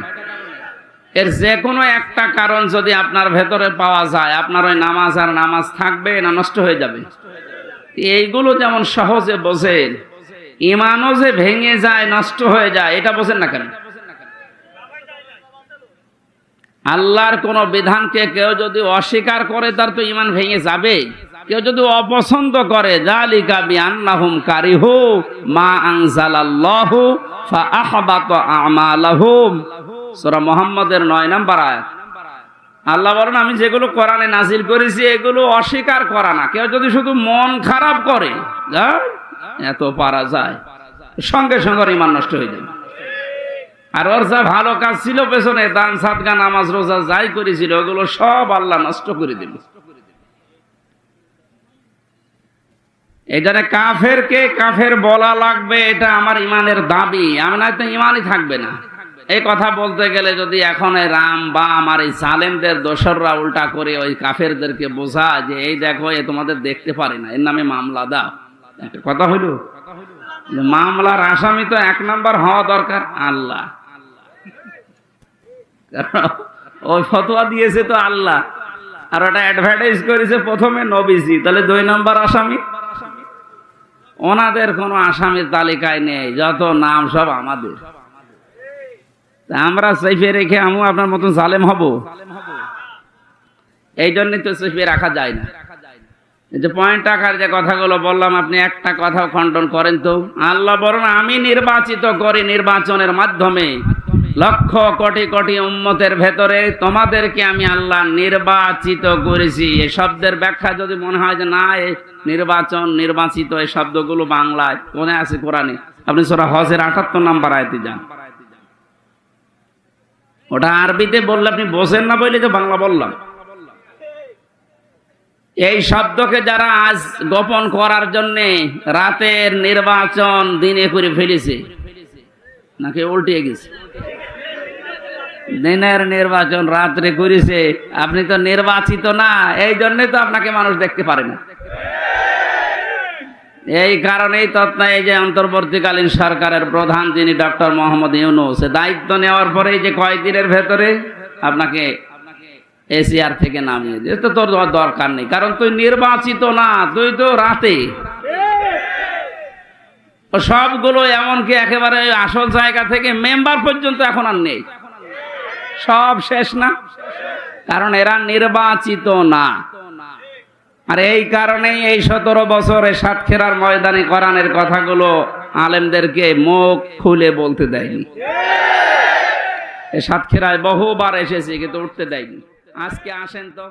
এর যে কোনো একটা কারণ যদি আপনার ভেতরে পাওয়া যায়, আপনার ওই নামাজ আর নামাজ থাকবে না নষ্ট হয়ে যাবে। এইগুলো যেমন সহজে বোঝেন, ঈমানও যে ভেঙে যায়, নষ্ট হয়ে যায়, এটা বোঝেন না কেন? আল্লাহর কোন বিধানকে কেউ যদি অস্বীকার করে, তার তো ঈমান ভেঙে যাবে। কেউ যদি অপছন্দ করে, যালিকা বিআন্নাহুম কারিহু মা আনজালাল্লাহু ফাআহবাতা আমালাহুম, সূরা মুহাম্মদের 9 নম্বর আয়াত। আল্লাহ বলেন, আমি যেগুলো কোরআনে নাজিল করেছি এগুলো অস্বীকার করা না। কেউ যদি শুধু মন খারাপ করে, এত পারা যায়, সঙ্গে সঙ্গে ঈমান নষ্ট হয়ে যাবে। আর ওর যা ভালো কাজ ছিল পেছনে, দান সাদকা নামাজ রোজা যাই করেছিল, ওগুলো সব আল্লাহ নষ্ট করে দিল। এই জন্য কাফেরকে কাফের বলা লাগবে, এটা আমার ঈমানের দাবি। আমি না তো ঈমানই থাকবে না। এই কথা বলতে গেলে যদি এখন রাম বা আমার এই জালেমদের দোসররা উল্টা করে ওই কাফেরদেরকে বোঝা যে এই দেখো এ তোমাদের দেখতে পারে না, এর নামে মামলা দাও, একটা কথা হইল। মামলার আসামি তো 1 নাম্বার হওয়া দরকার আল্লাহ। ওই ফতোয়া দিয়েছে তো আল্লাহ, আর ওটা অ্যাডভার্টাইজ করেছে প্রথমে নবীজি, তাহলে 2 নম্বর আসামি। ওনাদের কোনো আসামির তালিকায় নেই, যত নাম সব আমাদের। আমরা সেফে রেখে আমি আপনার মতন জালেম হব? এই জন্যই তো সেফে রাখা যায় না। এই যে পয়েন্ট আকার যে কথাগুলো বললাম, আপনি একটা কথাও খণ্ডন করেন তো? আল্লাহ বলেন আমি নির্বাচিত করি নির্বাচনের মাধ্যমে লক্ষ কোটি কোটি উম্মতের ভেতরে তোমাদেরকে আমি আল্লাহ নির্বাচিত করেছি। এই শব্দের ব্যাখ্যা যদি মনে হয় যে না এই নির্বাচন নির্বাচিত এই শব্দগুলো বাংলায় কোনে আছে কোরআনে, আপনি সূরা হজের 78 নম্বর আয়াতে যান। ওটা আরবিতে বললে আপনি বোঝেন না বলে তো বাংলা বললাম। এই শব্দকে যারা আজ গোপন করার জন্য রাতের নির্বাচন দিনে করে ফেলেছে, নাকি উল্টিয়ে গেছে? দিনের নির্বাচন রাত্রে করেছে। আপনি তো নির্বাচিত না, এই জন্যে তো আপনাকে মানুষ দেখতে পারে না। এই কারণেই এই যে অন্তর্বর্তীকালীন সরকারের প্রধান যিনি ডক্টর মোহাম্মদ ইউনূস, দায়িত্ব নেওয়ার পরে যে কয়েকদিনের ভেতরে আপনাকে এসিআর থেকে নামিয়ে দিয়ে, তো তোর দরকার নেই, কারণ তুই নির্বাচিত না, তুই তো রাতে। সবগুলো এমনকি একেবারে আসল জায়গা থেকে মেম্বার পর্যন্ত এখন আর নেই, সব শেষ না, কারণ এরা নির্বাচিত না। আর এই কারণেই এই 17 বছরে সাতক্ষীরার ময়দানে কোরআনের কথাগুলো আলেমদেরকে মুখ খুলে বলতে দেয়নি। সাতক্ষীরায় বহুবার এসেছি কিন্তু উঠতে দেয়নি। আজকে আসেন তো।